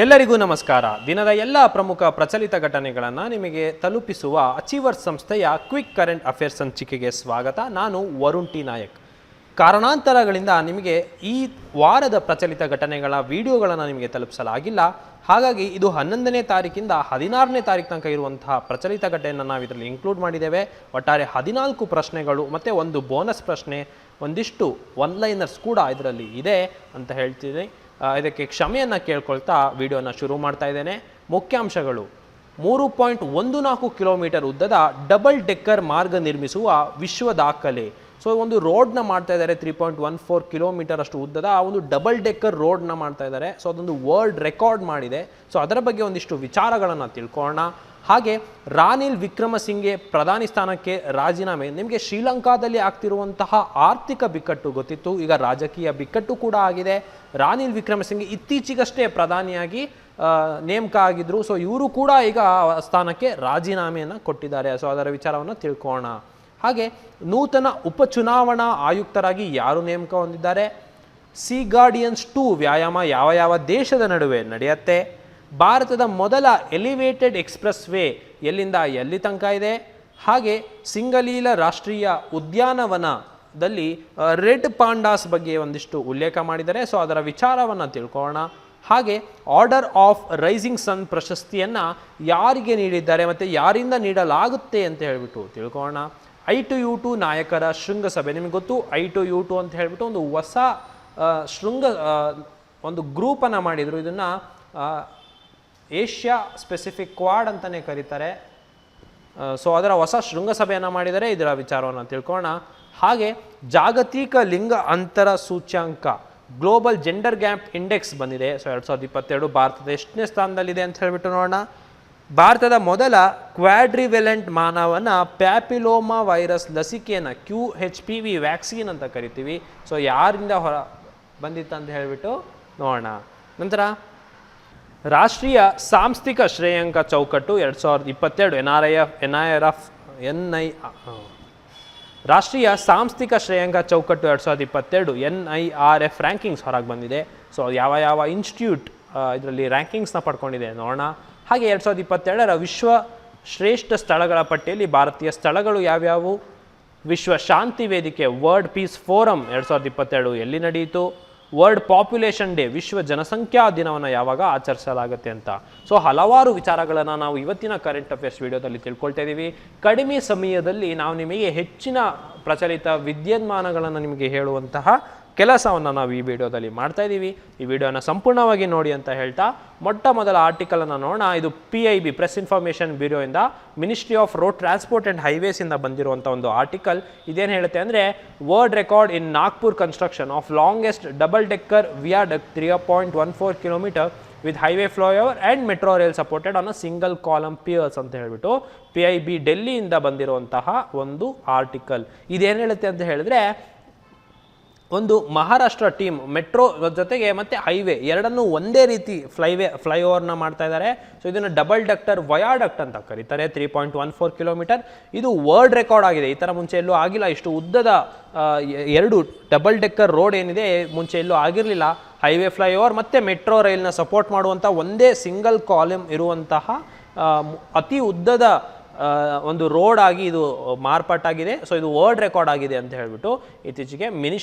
ಎಲ್ಲರಿಗೂ ನಮಸ್ಕಾರ. ದಿನದ ಎಲ್ಲ ಪ್ರಮುಖ ಪ್ರಚಲಿತ ಘಟನೆಗಳನ್ನು ನಿಮಗೆ ತಲುಪಿಸುವ ಅಚೀವರ್ಸ್ ಸಂಸ್ಥೆಯ ಕ್ವಿಕ್ ಕರೆಂಟ್ ಅಫೇರ್ಸ್ ಸಂಚಿಕೆಗೆ ಸ್ವಾಗತ. ನಾನು ವರುಣ್ ಟಿ ನಾಯಕ್. ಕಾರಣಾಂತರಗಳಿಂದ ನಿಮಗೆ ಈ ವಾರದ ಪ್ರಚಲಿತ ಘಟನೆಗಳ ವಿಡಿಯೋಗಳನ್ನು ನಿಮಗೆ ತಲುಪಿಸಲಾಗಿಲ್ಲ. ಹಾಗಾಗಿ ಇದು 11ನೇ ತಾರೀಕಿಂದ 16ನೇ ತಾರೀಕು ತನಕ ಇರುವಂತಹ ಪ್ರಚಲಿತ ಘಟನೆಯನ್ನು ನಾವು ಇದರಲ್ಲಿ ಇನ್ಕ್ಲೂಡ್ ಮಾಡಿದ್ದೇವೆ. ಒಟ್ಟಾರೆ 14 ಪ್ರಶ್ನೆಗಳು ಮತ್ತು ಒಂದು ಬೋನಸ್ ಪ್ರಶ್ನೆ, ಒಂದಿಷ್ಟು ಒನ್ಲೈನರ್ಸ್ ಕೂಡ ಇದರಲ್ಲಿ ಇದೆ ಅಂತ ಹೇಳ್ತೀನಿ. ಇದಕ್ಕೆ ಕ್ಷಮೆಯನ್ನು ಕೇಳ್ಕೊಳ್ತಾ ವಿಡಿಯೋನ ಶುರು ಮಾಡ್ತಾ ಇದ್ದೇನೆ. ಮುಖ್ಯಾಂಶಗಳು: 3.14 ಕಿಲೋಮೀಟರ್ ಉದ್ದದ ಡಬಲ್ ಡೆಕ್ಕರ್ ಮಾರ್ಗ ನಿರ್ಮಿಸುವ ವಿಶ್ವ ದಾಖಲೆ. ಸೊ ಒಂದು ರೋಡ್ನ ಮಾಡ್ತಾ ಇದ್ದಾರೆ, 3.14 ಕಿಲೋಮೀಟರ್ ಅಷ್ಟು ಉದ್ದದ ಒಂದು ಡಬಲ್ ಡೆಕ್ಕರ್ ರೋಡ್ನ ಮಾಡ್ತಾ ಇದ್ದಾರೆ. ಸೊ ಅದೊಂದು ವರ್ಲ್ಡ್ ರೆಕಾರ್ಡ್ ಮಾಡಿದೆ. ಸೊ ಅದರ ಬಗ್ಗೆ ಒಂದಿಷ್ಟು ವಿಚಾರಗಳನ್ನು ತಿಳ್ಕೊಳ್ಳೋಣ. ಹಾಗೆ ರಾನಿಲ್ ವಿಕ್ರಮಸಿಂಘೆ ಪ್ರಧಾನಿ ಸ್ಥಾನಕ್ಕೆ ರಾಜೀನಾಮೆ. ನಿಮಗೆ ಶ್ರೀಲಂಕಾದಲ್ಲಿ ಆಗ್ತಿರುವಂತಹ ಆರ್ಥಿಕ ಬಿಕ್ಕಟ್ಟು ಗೊತ್ತಿತ್ತು, ಈಗ ರಾಜಕೀಯ ಬಿಕ್ಕಟ್ಟು ಕೂಡ ಆಗಿದೆ. ರಾನಿಲ್ ವಿಕ್ರಮಸಿಂಘೆ ಇತ್ತೀಚೆಗಷ್ಟೇ ಪ್ರಧಾನಿಯಾಗಿ ನೇಮಕ ಆಗಿದ್ರು. ಸೊ ಇವರು ಕೂಡ ಈಗ ಸ್ಥಾನಕ್ಕೆ ರಾಜೀನಾಮೆಯನ್ನು ಕೊಟ್ಟಿದ್ದಾರೆ. ಸೊ ಅದರ ವಿಚಾರವನ್ನು ತಿಳ್ಕೊಳ್ಳೋಣ. ಹಾಗೆ ನೂತನ ಉಪಚುನಾವಣಾ ಆಯುಕ್ತರಾಗಿ ಯಾರು ನೇಮಕ ಹೊಂದಿದ್ದಾರೆ? ಸಿ ಗಾರ್ಡಿಯನ್ಸ್ 2 ವ್ಯಾಯಾಮ ಯಾವ ಯಾವ ದೇಶದ ನಡುವೆ ನಡೆಯುತ್ತೆ? ಭಾರತದ ಮೊದಲ ಎಲಿವೇಟೆಡ್ ಎಕ್ಸ್ಪ್ರೆಸ್ ವೇ ಎಲ್ಲಿಂದ ಎಲ್ಲಿ ತನಕ ಇದೆ? ಹಾಗೆ ಸಿಂಗಲೀಲ ರಾಷ್ಟ್ರೀಯ ಉದ್ಯಾನವನದಲ್ಲಿ ರೆಡ್ ಪಾಂಡಾಸ್ ಬಗ್ಗೆ ಒಂದಿಷ್ಟು ಉಲ್ಲೇಖ ಮಾಡಿದ್ದಾರೆ. ಸೊ ಅದರ ವಿಚಾರವನ್ನು ತಿಳ್ಕೊಳ್ಳೋಣ. ಹಾಗೆ ಆರ್ಡರ್ ಆಫ್ ರೈಸಿಂಗ್ ಸನ್ ಪ್ರಶಸ್ತಿಯನ್ನು ಯಾರಿಗೆ ನೀಡಿದ್ದಾರೆ ಮತ್ತು ಯಾರಿಂದ ನೀಡಲಾಗುತ್ತೆ ಅಂತ ಹೇಳ್ಬಿಟ್ಟು ತಿಳ್ಕೊಳ್ಳೋಣ. I2U2 ನಾಯಕರ ಶೃಂಗಸಭೆ. ನಿಮಗೆ ಗೊತ್ತು, I2U2 ಅಂತ ಹೇಳ್ಬಿಟ್ಟು ಒಂದು ಹೊಸ ಒಂದು ಗ್ರೂಪನ್ನು ಮಾಡಿದರು. ಇದನ್ನು ಏಷ್ಯಾ ಸ್ಪೆಸಿಫಿಕ್ ಕ್ವಾಡ್ ಅಂತಲೇ ಕರೀತಾರೆ. ಸೊ ಅದರ ಹೊಸ ಶೃಂಗಸಭೆಯನ್ನು ಮಾಡಿದರೆ. ಇದರ ವಿಚಾರವನ್ನು ತಿಳ್ಕೊಳ್ಳೋಣ. ಹಾಗೆ ಜಾಗತಿಕ ಲಿಂಗ ಅಂತರ ಸೂಚ್ಯಾಂಕ ಗ್ಲೋಬಲ್ ಜೆಂಡರ್ ಗ್ಯಾಪ್ ಇಂಡೆಕ್ಸ್ ಬಂದಿದೆ. ಸೊ 2022 ಭಾರತದ ಎಷ್ಟನೇ ಸ್ಥಾನದಲ್ಲಿದೆ ಅಂತ ಹೇಳ್ಬಿಟ್ಟು ನೋಡೋಣ. ಭಾರತದ ಮೊದಲ ಕ್ವಾಡ್ರಿವೆಲೆಂಟ್ ಮಾನವನ ಪ್ಯಾಪಿಲೋಮಾ ವೈರಸ್ ಲಸಿಕೆಯನ್ನು QHPV ವ್ಯಾಕ್ಸಿನ್ ಅಂತ ಕರಿತೀವಿ. ಸೊ ಯಾರಿಂದ ಬಂದಿತ್ತು ಅಂತ ಹೇಳ್ಬಿಟ್ಟು ನೋಡೋಣ. ನಂತರ ರಾಷ್ಟ್ರೀಯ ಸಾಂಸ್ಥಿಕ ಶ್ರೇಯಾಂಕ ಚೌಕಟ್ಟು 2022 ರಾಷ್ಟ್ರೀಯ ಸಾಂಸ್ಥಿಕ ಶ್ರೇಯಾಂಕ ಚೌಕಟ್ಟು 2022 NIRF ರ್ಯಾಂಕಿಂಗ್ಸ್ ಹೊರಗೆ ಬಂದಿದೆ. ಸೊ ಯಾವ ಇನ್ಸ್ಟಿಟ್ಯೂಟ್ ಇದರಲ್ಲಿ ರ್ಯಾಂಕಿಂಗ್ಸ್ನ ಪಡ್ಕೊಂಡಿದೆ ನೋಡೋಣ. ಹಾಗೆ 2022 ವಿಶ್ವ ಶ್ರೇಷ್ಠ ಸ್ಥಳಗಳ ಪಟ್ಟಿಯಲ್ಲಿ ಭಾರತೀಯ ಸ್ಥಳಗಳು ಯಾವ್ಯಾವು? ವಿಶ್ವ ಶಾಂತಿ ವೇದಿಕೆ ವರ್ಲ್ಡ್ ಪೀಸ್ ಫೋರಮ್ 2022 ಎಲ್ಲಿ ನಡೆಯಿತು? ವರ್ಲ್ಡ್ ಪಾಪ್ಯುಲೇಷನ್ ಡೇ ವಿಶ್ವ ಜನಸಂಖ್ಯಾ ದಿನವನ್ನು ಯಾವಾಗ ಆಚರಿಸಲಾಗುತ್ತೆ ಅಂತ. ಸೊ ಹಲವಾರು ವಿಚಾರಗಳನ್ನು ನಾವು ಇವತ್ತಿನ ಕರೆಂಟ್ ಅಫೇರ್ಸ್ ವಿಡಿಯೋದಲ್ಲಿ ತಿಳ್ಕೊಳ್ತಾ ಇದ್ದೀವಿ. ಕಡಿಮೆ ಸಮಯದಲ್ಲಿ ನಾವು ನಿಮಗೆ ಹೆಚ್ಚಿನ ಪ್ರಚಲಿತ ವಿದ್ಯಮಾನಗಳನ್ನು ನಿಮಗೆ ಹೇಳುವಂತಹ ಕೆಲಸವನ್ನು ನಾವು ಈ ವಿಡಿಯೋದಲ್ಲಿ ಮಾಡ್ತಾ ಇದ್ದೀವಿ. ಈ ವಿಡಿಯೋನ ಸಂಪೂರ್ಣವಾಗಿ ನೋಡಿ ಅಂತ ಹೇಳ್ತಾ ಮೊಟ್ಟ ಮೊದಲ ಆರ್ಟಿಕಲನ್ನು ನೋಡೋಣ. ಇದು PIB ಪ್ರೆಸ್ ಇನ್ಫಾರ್ಮೇಷನ್ ಬ್ಯೂರೋಯಿಂದ, ministry of road transport and ಹೈವೇಸಿಂದ ಬಂದಿರುವಂಥ ಒಂದು ಆರ್ಟಿಕಲ್. ಇದೇನು ಹೇಳುತ್ತೆ ಅಂದರೆ, world record in Nagpur construction of longest double decker viaduct 3.14 kilometre with highway flyover and metro rail supported on a single column piers ಅಂತ ಹೇಳ್ಬಿಟ್ಟು PIB ಡೆಲ್ಲಿಯಿಂದ ಬಂದಿರುವಂತಹ ಒಂದು ಆರ್ಟಿಕಲ್. ಇದೇನು ಹೇಳುತ್ತೆ ಅಂತ ಹೇಳಿದ್ರೆ, ಒಂದು ಮಹಾರಾಷ್ಟ್ರ ಟೀಮ್ ಮೆಟ್ರೋ ಜೊತೆಗೆ ಮತ್ತು ಹೈವೇ ಎರಡನ್ನೂ ಒಂದೇ ರೀತಿ ಫ್ಲೈಓವರ್ನ ಮಾಡ್ತಾ ಇದ್ದಾರೆ. ಸೊ ಇದನ್ನು ಡಬಲ್ ಡಕ್ಟರ್ ವಯಾಡಕ್ಟ್ ಅಂತ ಕರೀತಾರೆ. 3.14 ಕಿಲೋಮೀಟರ್ ಇದು ವರ್ಲ್ಡ್ ರೆಕಾರ್ಡ್ ಆಗಿದೆ. ಈ ಥರ ಮುಂಚೆ ಎಲ್ಲೂ ಆಗಿಲ್ಲ. ಇಷ್ಟು ಉದ್ದದ 2 ಡಬಲ್ ಡೆಕ್ಕರ್ ರೋಡ್ ಏನಿದೆ ಮುಂಚೆ ಎಲ್ಲೂ ಆಗಿರಲಿಲ್ಲ. ಹೈವೇ ಫ್ಲೈಓವರ್ ಮತ್ತು ಮೆಟ್ರೋ ರೈಲ್ನ ಸಪೋರ್ಟ್ ಮಾಡುವಂಥ ಒಂದೇ ಸಿಂಗಲ್ ಕಾಲಮ್ ಇರುವಂತಹ ಅತಿ ಉದ್ದದ ಒಂದು ರೋಡ್ ಆಗಿ ಇದು ಮಾರ್ಪಾಟಾಗಿದೆ. ಸೊ ಇದು ವರ್ಲ್ಡ್ ರೆಕಾರ್ಡ್ ಆಗಿದೆ ಅಂತ ಹೇಳ್ಬಿಟ್ಟು ಇತ್ತೀಚೆಗೆ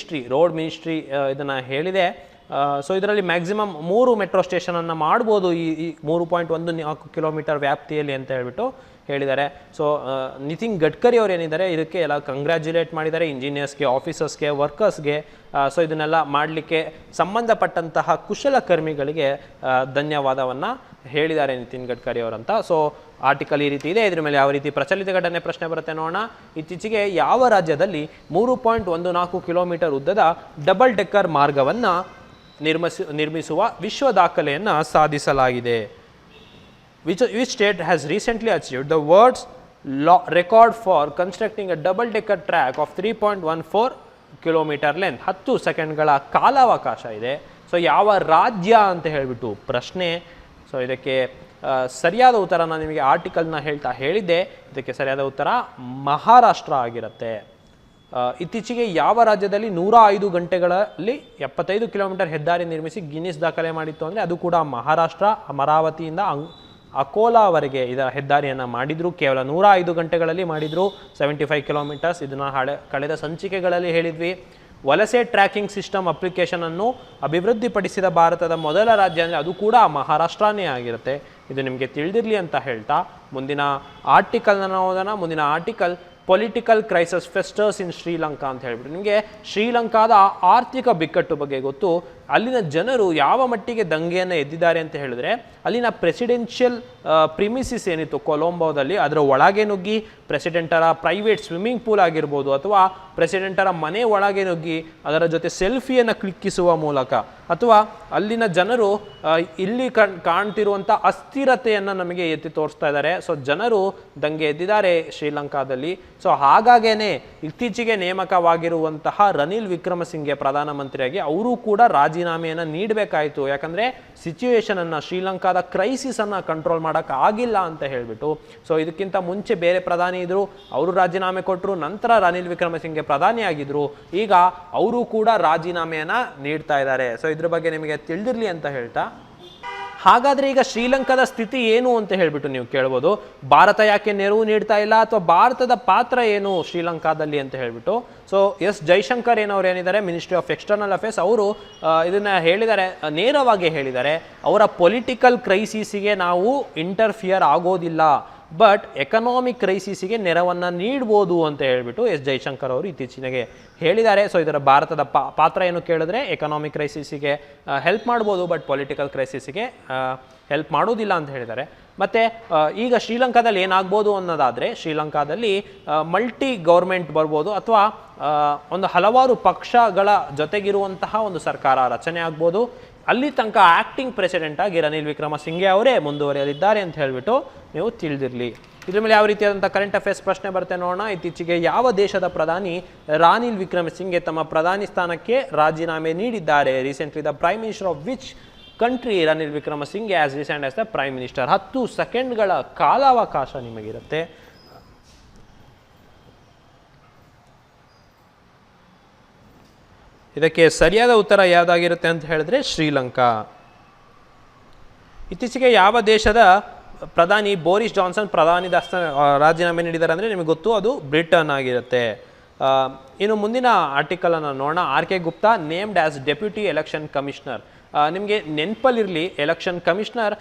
ರೋಡ್ ಮಿನಿಸ್ಟ್ರಿ ಇದನ್ನು ಹೇಳಿದೆ. ಸೊ ಇದರಲ್ಲಿ ಮ್ಯಾಕ್ಸಿಮಮ್ 3 ಮೆಟ್ರೋ ಸ್ಟೇಷನನ್ನು ಮಾಡ್ಬೋದು ಈ 3.14 ಕಿಲೋಮೀಟರ್ ವ್ಯಾಪ್ತಿಯಲ್ಲಿ ಅಂತ ಹೇಳ್ಬಿಟ್ಟು ಹೇಳಿದ್ದಾರೆ. ಸೊ ನಿತಿನ್ ಗಡ್ಕರಿ ಅವರು ಏನಿದ್ದಾರೆ ಇದಕ್ಕೆ ಎಲ್ಲ ಕಂಗ್ರ್ಯಾಚುಲೇಟ್ ಮಾಡಿದ್ದಾರೆ, ಇಂಜಿನಿಯರ್ಸ್ಗೆ, ಆಫೀಸರ್ಸ್ಗೆ, ವರ್ಕರ್ಸ್ಗೆ. ಸೊ ಇದನ್ನೆಲ್ಲ ಮಾಡಲಿಕ್ಕೆ ಸಂಬಂಧಪಟ್ಟಂತಹ ಕುಶಲಕರ್ಮಿಗಳಿಗೆ ಧನ್ಯವಾದವನ್ನು ಹೇಳಿದ್ದಾರೆ ನಿತಿನ್ ಗಡ್ಕರಿ ಅವರಂತ. ಸೊ ಆರ್ಟಿಕಲ್ ಈ ರೀತಿ ಇದೆ. ಇದ್ರ ಮೇಲೆ ಯಾವ ರೀತಿ ಪ್ರಚಲಿತ ಘಟನೆ ಪ್ರಶ್ನೆ ಬರುತ್ತೆ ನೋಡೋಣ. ಇತ್ತೀಚೆಗೆ ಯಾವ ರಾಜ್ಯದಲ್ಲಿ 3.14 ಕಿಲೋಮೀಟರ್ ಉದ್ದದ ಡಬಲ್ ಡೆಕ್ಕರ್ ಮಾರ್ಗವನ್ನು ನಿರ್ಮಿಸುವ ವಿಶ್ವ ದಾಖಲೆಯನ್ನು ಸಾಧಿಸಲಾಗಿದೆ? Which state has recently achieved the world's record for constructing a double-decker track of 3.14 kilometre length? 10 ಸೆಕೆಂಡ್ಗಳ ಕಾಲಾವಕಾಶ ಇದೆ. ಸೊ ಯಾವ ರಾಜ್ಯ ಅಂತ ಹೇಳಿಬಿಟ್ಟು ಪ್ರಶ್ನೆ. ಸೊ ಇದಕ್ಕೆ ಸರಿಯಾದ ಉತ್ತರ ನಾನು ನಿಮಗೆ ಆರ್ಟಿಕಲ್ನ ಹೇಳಿದ್ದೆ. ಇದಕ್ಕೆ ಸರಿಯಾದ ಉತ್ತರ ಮಹಾರಾಷ್ಟ್ರ ಆಗಿರುತ್ತೆ. ಇತ್ತೀಚೆಗೆ ಯಾವ ರಾಜ್ಯದಲ್ಲಿ 105 ಗಂಟೆಗಳಲ್ಲಿ 75 ಕಿಲೋಮೀಟರ್ ಹೆದ್ದಾರಿ ನಿರ್ಮಿಸಿ ಗಿನ್ನಿಸ್ ದಾಖಲೆ ಮಾಡಿತ್ತು ಅಂದರೆ ಅದು ಕೂಡ ಮಹಾರಾಷ್ಟ್ರ. ಅಮರಾವತಿಯಿಂದ ಅಕೋಲಾವರೆಗೆ ಇದರ ಹೆದ್ದಾರಿಯನ್ನು ಮಾಡಿದ್ರು, ಕೇವಲ 105 ಗಂಟೆಗಳಲ್ಲಿ ಮಾಡಿದ್ರು, 75 ಕಿಲೋಮೀಟರ್ಸ್. ಇದನ್ನು ಕಳೆದ ಸಂಚಿಕೆಗಳಲ್ಲಿ ಹೇಳಿದ್ವಿ. ವಲಸೆ ಟ್ರ್ಯಾಕಿಂಗ್ ಸಿಸ್ಟಮ್ ಅಪ್ಲಿಕೇಶನ್ ಅನ್ನು ಅಭಿವೃದ್ಧಿಪಡಿಸಿದ ಭಾರತದ ಮೊದಲ ರಾಜ್ಯ ಅಂದರೆ ಅದು ಕೂಡ ಮಹಾರಾಷ್ಟ್ರನೇ ಆಗಿರುತ್ತೆ. ಇದು ನಿಮಗೆ ತಿಳಿದಿರಲಿ ಅಂತ ಹೇಳ್ತಾ ಮುಂದಿನ ಆರ್ಟಿಕಲ್ನ ಓದೋಣ. ಮುಂದಿನ ಆರ್ಟಿಕಲ್ ಪೊಲಿಟಿಕಲ್ ಕ್ರೈಸಿಸ್ ಫೆಸ್ಟರ್ಸ್ ಇನ್ ಶ್ರೀಲಂಕಾ ಅಂತ ಹೇಳ್ಬಿಟ್ಟು. ನಿಮಗೆ ಶ್ರೀಲಂಕಾದ ಆರ್ಥಿಕ ಬಿಕ್ಕಟ್ಟು ಬಗ್ಗೆ ಗೊತ್ತು. ಅಲ್ಲಿನ ಜನರು ಯಾವ ಮಟ್ಟಿಗೆ ದಂಗೆಯನ್ನು ಎದ್ದಿದ್ದಾರೆ ಅಂತ ಹೇಳಿದ್ರೆ, ಅಲ್ಲಿನ ಪ್ರೆಸಿಡೆನ್ಷಿಯಲ್ ಪ್ರಿಮಿಸಿಸ್ ಏನಿತ್ತು ಕೊಲಂಬೋದಲ್ಲಿ, ಅದರ ಒಳಗೆ ನುಗ್ಗಿ ಪ್ರೆಸಿಡೆಂಟರ ಪ್ರೈವೇಟ್ ಸ್ವಿಮ್ಮಿಂಗ್ ಪೂಲ್ ಆಗಿರ್ಬೋದು ಅಥವಾ ಪ್ರೆಸಿಡೆಂಟರ ಮನೆ ಒಳಗೆ ನುಗ್ಗಿ ಅದರ ಜೊತೆ ಸೆಲ್ಫಿಯನ್ನು ಕ್ಲಿಕ್ಕಿಸುವ ಮೂಲಕ, ಅಥವಾ ಅಲ್ಲಿನ ಜನರು ಇಲ್ಲಿ ಕಾಣ್ತಿರುವಂಥ ಅಸ್ಥಿರತೆಯನ್ನು ನಮಗೆ ಎತ್ತಿ ತೋರಿಸ್ತಾ ಇದ್ದಾರೆ. ಸೊ ಜನರು ದಂಗೆ ಎದ್ದಿದ್ದಾರೆ ಶ್ರೀಲಂಕಾದಲ್ಲಿ. ಸೊ ಹಾಗಾಗೇನೆ ಇತ್ತೀಚೆಗೆ ನೇಮಕವಾಗಿರುವಂತಹ ರನಿಲ್ ವಿಕ್ರಮಸಿಂಘೆ ಪ್ರಧಾನಮಂತ್ರಿಯಾಗಿ ಅವರು ಕೂಡ ರಾಜೀನಾಮೆಯನ್ನು ನೀಡಬೇಕಾಯಿತು. ಯಾಕಂದರೆ ಸಿಚುವೇಶನನ್ನು, ಶ್ರೀಲಂಕಾದ ಕ್ರೈಸಿಸನ್ನು ಕಂಟ್ರೋಲ್ ಮಾಡೋಕ್ಕೆ ಆಗಿಲ್ಲ ಅಂತ ಹೇಳಿಬಿಟ್ಟು. ಸೊ ಇದಕ್ಕಿಂತ ಮುಂಚೆ ಬೇರೆ ಪ್ರಧಾನಿ ಇದ್ದರು, ಅವರು ರಾಜೀನಾಮೆ ಕೊಟ್ಟರು. ನಂತರ ರನಿಲ್ ವಿಕ್ರಮಸಿಂಘೆ ಪ್ರಧಾನಿ ಆಗಿದ್ರು, ಈಗ ಅವರು ಕೂಡ ರಾಜೀನಾಮೆಯನ್ನು ನೀಡ್ತಾ ಇದ್ದಾರೆ. ಸೊ ಇದ್ರ ಬಗ್ಗೆ ನಿಮಗೆ ತಿಳಿದಿರಲಿ ಅಂತ ಹೇಳ್ತಾ, ಹಾಗಾದರೆ ಈಗ ಶ್ರೀಲಂಕಾದ ಸ್ಥಿತಿ ಏನು ಅಂತ ಹೇಳ್ಬಿಟ್ಟು ನೀವು ಕೇಳ್ಬೋದು. ಭಾರತ ಯಾಕೆ ನೆರವು ನೀಡ್ತಾ ಇಲ್ಲ, ಅಥವಾ ಭಾರತದ ಪಾತ್ರ ಏನು ಶ್ರೀಲಂಕಾದಲ್ಲಿ ಅಂತ ಹೇಳ್ಬಿಟ್ಟು. ಸೊ ಎಸ್ ಜೈಶಂಕರ್ ಏನವ್ರು ಏನಿದ್ದಾರೆ, ಮಿನಿಸ್ಟ್ರಿ ಆಫ್ ಎಕ್ಸ್ಟರ್ನಲ್ ಅಫೇರ್ಸ್, ಅವರು ಇದನ್ನು ಹೇಳಿದ್ದಾರೆ, ನೇರವಾಗಿ ಹೇಳಿದ್ದಾರೆ. ಅವರ ಪೊಲಿಟಿಕಲ್ ಕ್ರೈಸಿಸಿಗೆ ನಾವು ಇಂಟರ್ಫಿಯರ್ ಆಗೋದಿಲ್ಲ, ಬಟ್ ಎಕನಾಮಿಕ್ ಕ್ರೈಸಿಸಿಗೆ ನೆರವನ್ನು ನೀಡ್ಬೋದು ಅಂತ ಹೇಳ್ಬಿಟ್ಟು ಎಸ್ ಜೈಶಂಕರ್ ಅವರು ಇತ್ತೀಚೆಗೆ ಹೇಳಿದ್ದಾರೆ. ಸೊ ಇದರ ಭಾರತದ ಪಾತ್ರ ಏನು ಕೇಳಿದ್ರೆ, ಎಕನಾಮಿಕ್ ಕ್ರೈಸಿಸಿಗೆ ಹೆಲ್ಪ್ ಮಾಡ್ಬೋದು, ಬಟ್ ಪೊಲಿಟಿಕಲ್ ಕ್ರೈಸಿಸಿಗೆ ಹೆಲ್ಪ್ ಮಾಡೋದಿಲ್ಲ ಅಂತ ಹೇಳಿದ್ದಾರೆ. ಮತ್ತು ಈಗ ಶ್ರೀಲಂಕಾದಲ್ಲಿ ಏನಾಗ್ಬೋದು ಅನ್ನೋದಾದರೆ, ಶ್ರೀಲಂಕಾದಲ್ಲಿ ಮಲ್ಟಿ ಗೌರ್ಮೆಂಟ್ ಬರ್ಬೋದು, ಅಥವಾ ಒಂದು ಹಲವಾರು ಪಕ್ಷಗಳ ಜೊತೆಗಿರುವಂತಹ ಒಂದು ಸರ್ಕಾರ ರಚನೆ ಆಗ್ಬೋದು. ಅಲ್ಲಿ ತನಕ ಆ್ಯಕ್ಟಿಂಗ್ ಪ್ರೆಸಿಡೆಂಟ್ ಆಗಿ ರನಿಲ್ ವಿಕ್ರಮಸಿಂಘೆ ಅವರೇ ಮುಂದುವರಿಯಲಿದ್ದಾರೆ ಅಂತ ಹೇಳಿಬಿಟ್ಟು ನೀವು ತಿಳಿದಿರಲಿ. ಇದ್ರ ಮೇಲೆ ಯಾವ ರೀತಿಯಾದಂಥ ಕರೆಂಟ್ ಅಫೇರ್ಸ್ ಪ್ರಶ್ನೆ ಬರುತ್ತೆ ನೋಡೋಣ. ಇತ್ತೀಚೆಗೆ ಯಾವ ದೇಶದ ಪ್ರಧಾನಿ ರನಿಲ್ ವಿಕ್ರಮಸಿಂಘೆ ತಮ್ಮ ಪ್ರಧಾನಿ ಸ್ಥಾನಕ್ಕೆ ರಾಜೀನಾಮೆ ನೀಡಿದ್ದಾರೆ? Recently the prime minister of which country Ranil Wickremesinghe as recent as the prime minister? 10 ಸೆಕೆಂಡ್ಗಳ ಕಾಲಾವಕಾಶ ನಿಮಗಿರುತ್ತೆ. ಇದಕ್ಕೆ ಸರಿಯಾದ ಉತ್ತರ ಯಾವುದಾಗಿರುತ್ತೆ ಅಂತ ಹೇಳಿದ್ರೆ ಶ್ರೀಲಂಕಾ. ಇತ್ತೀಚೆಗೆ ಯಾವ ದೇಶದ ಪ್ರಧಾನಿ ಬೋರಿಸ್ ಜಾನ್ಸನ್ ಪ್ರಧಾನಿ ರಾಜೀನಾಮೆ ನೀಡಿದ್ದಾರೆ ಅಂದರೆ ನಿಮಗೆ ಗೊತ್ತು, ಅದು ಬ್ರಿಟನ್ ಆಗಿರುತ್ತೆ. ಇನ್ನು ಮುಂದಿನ ಆರ್ಟಿಕಲನ್ನು ನೋಡೋಣ. R K Gupta named as deputy election commissioner. ನಿಮಗೆ ನೆನಪಲ್ಲಿರಲಿ, ಎಲೆಕ್ಷನ್ ಕಮಿಷನರ್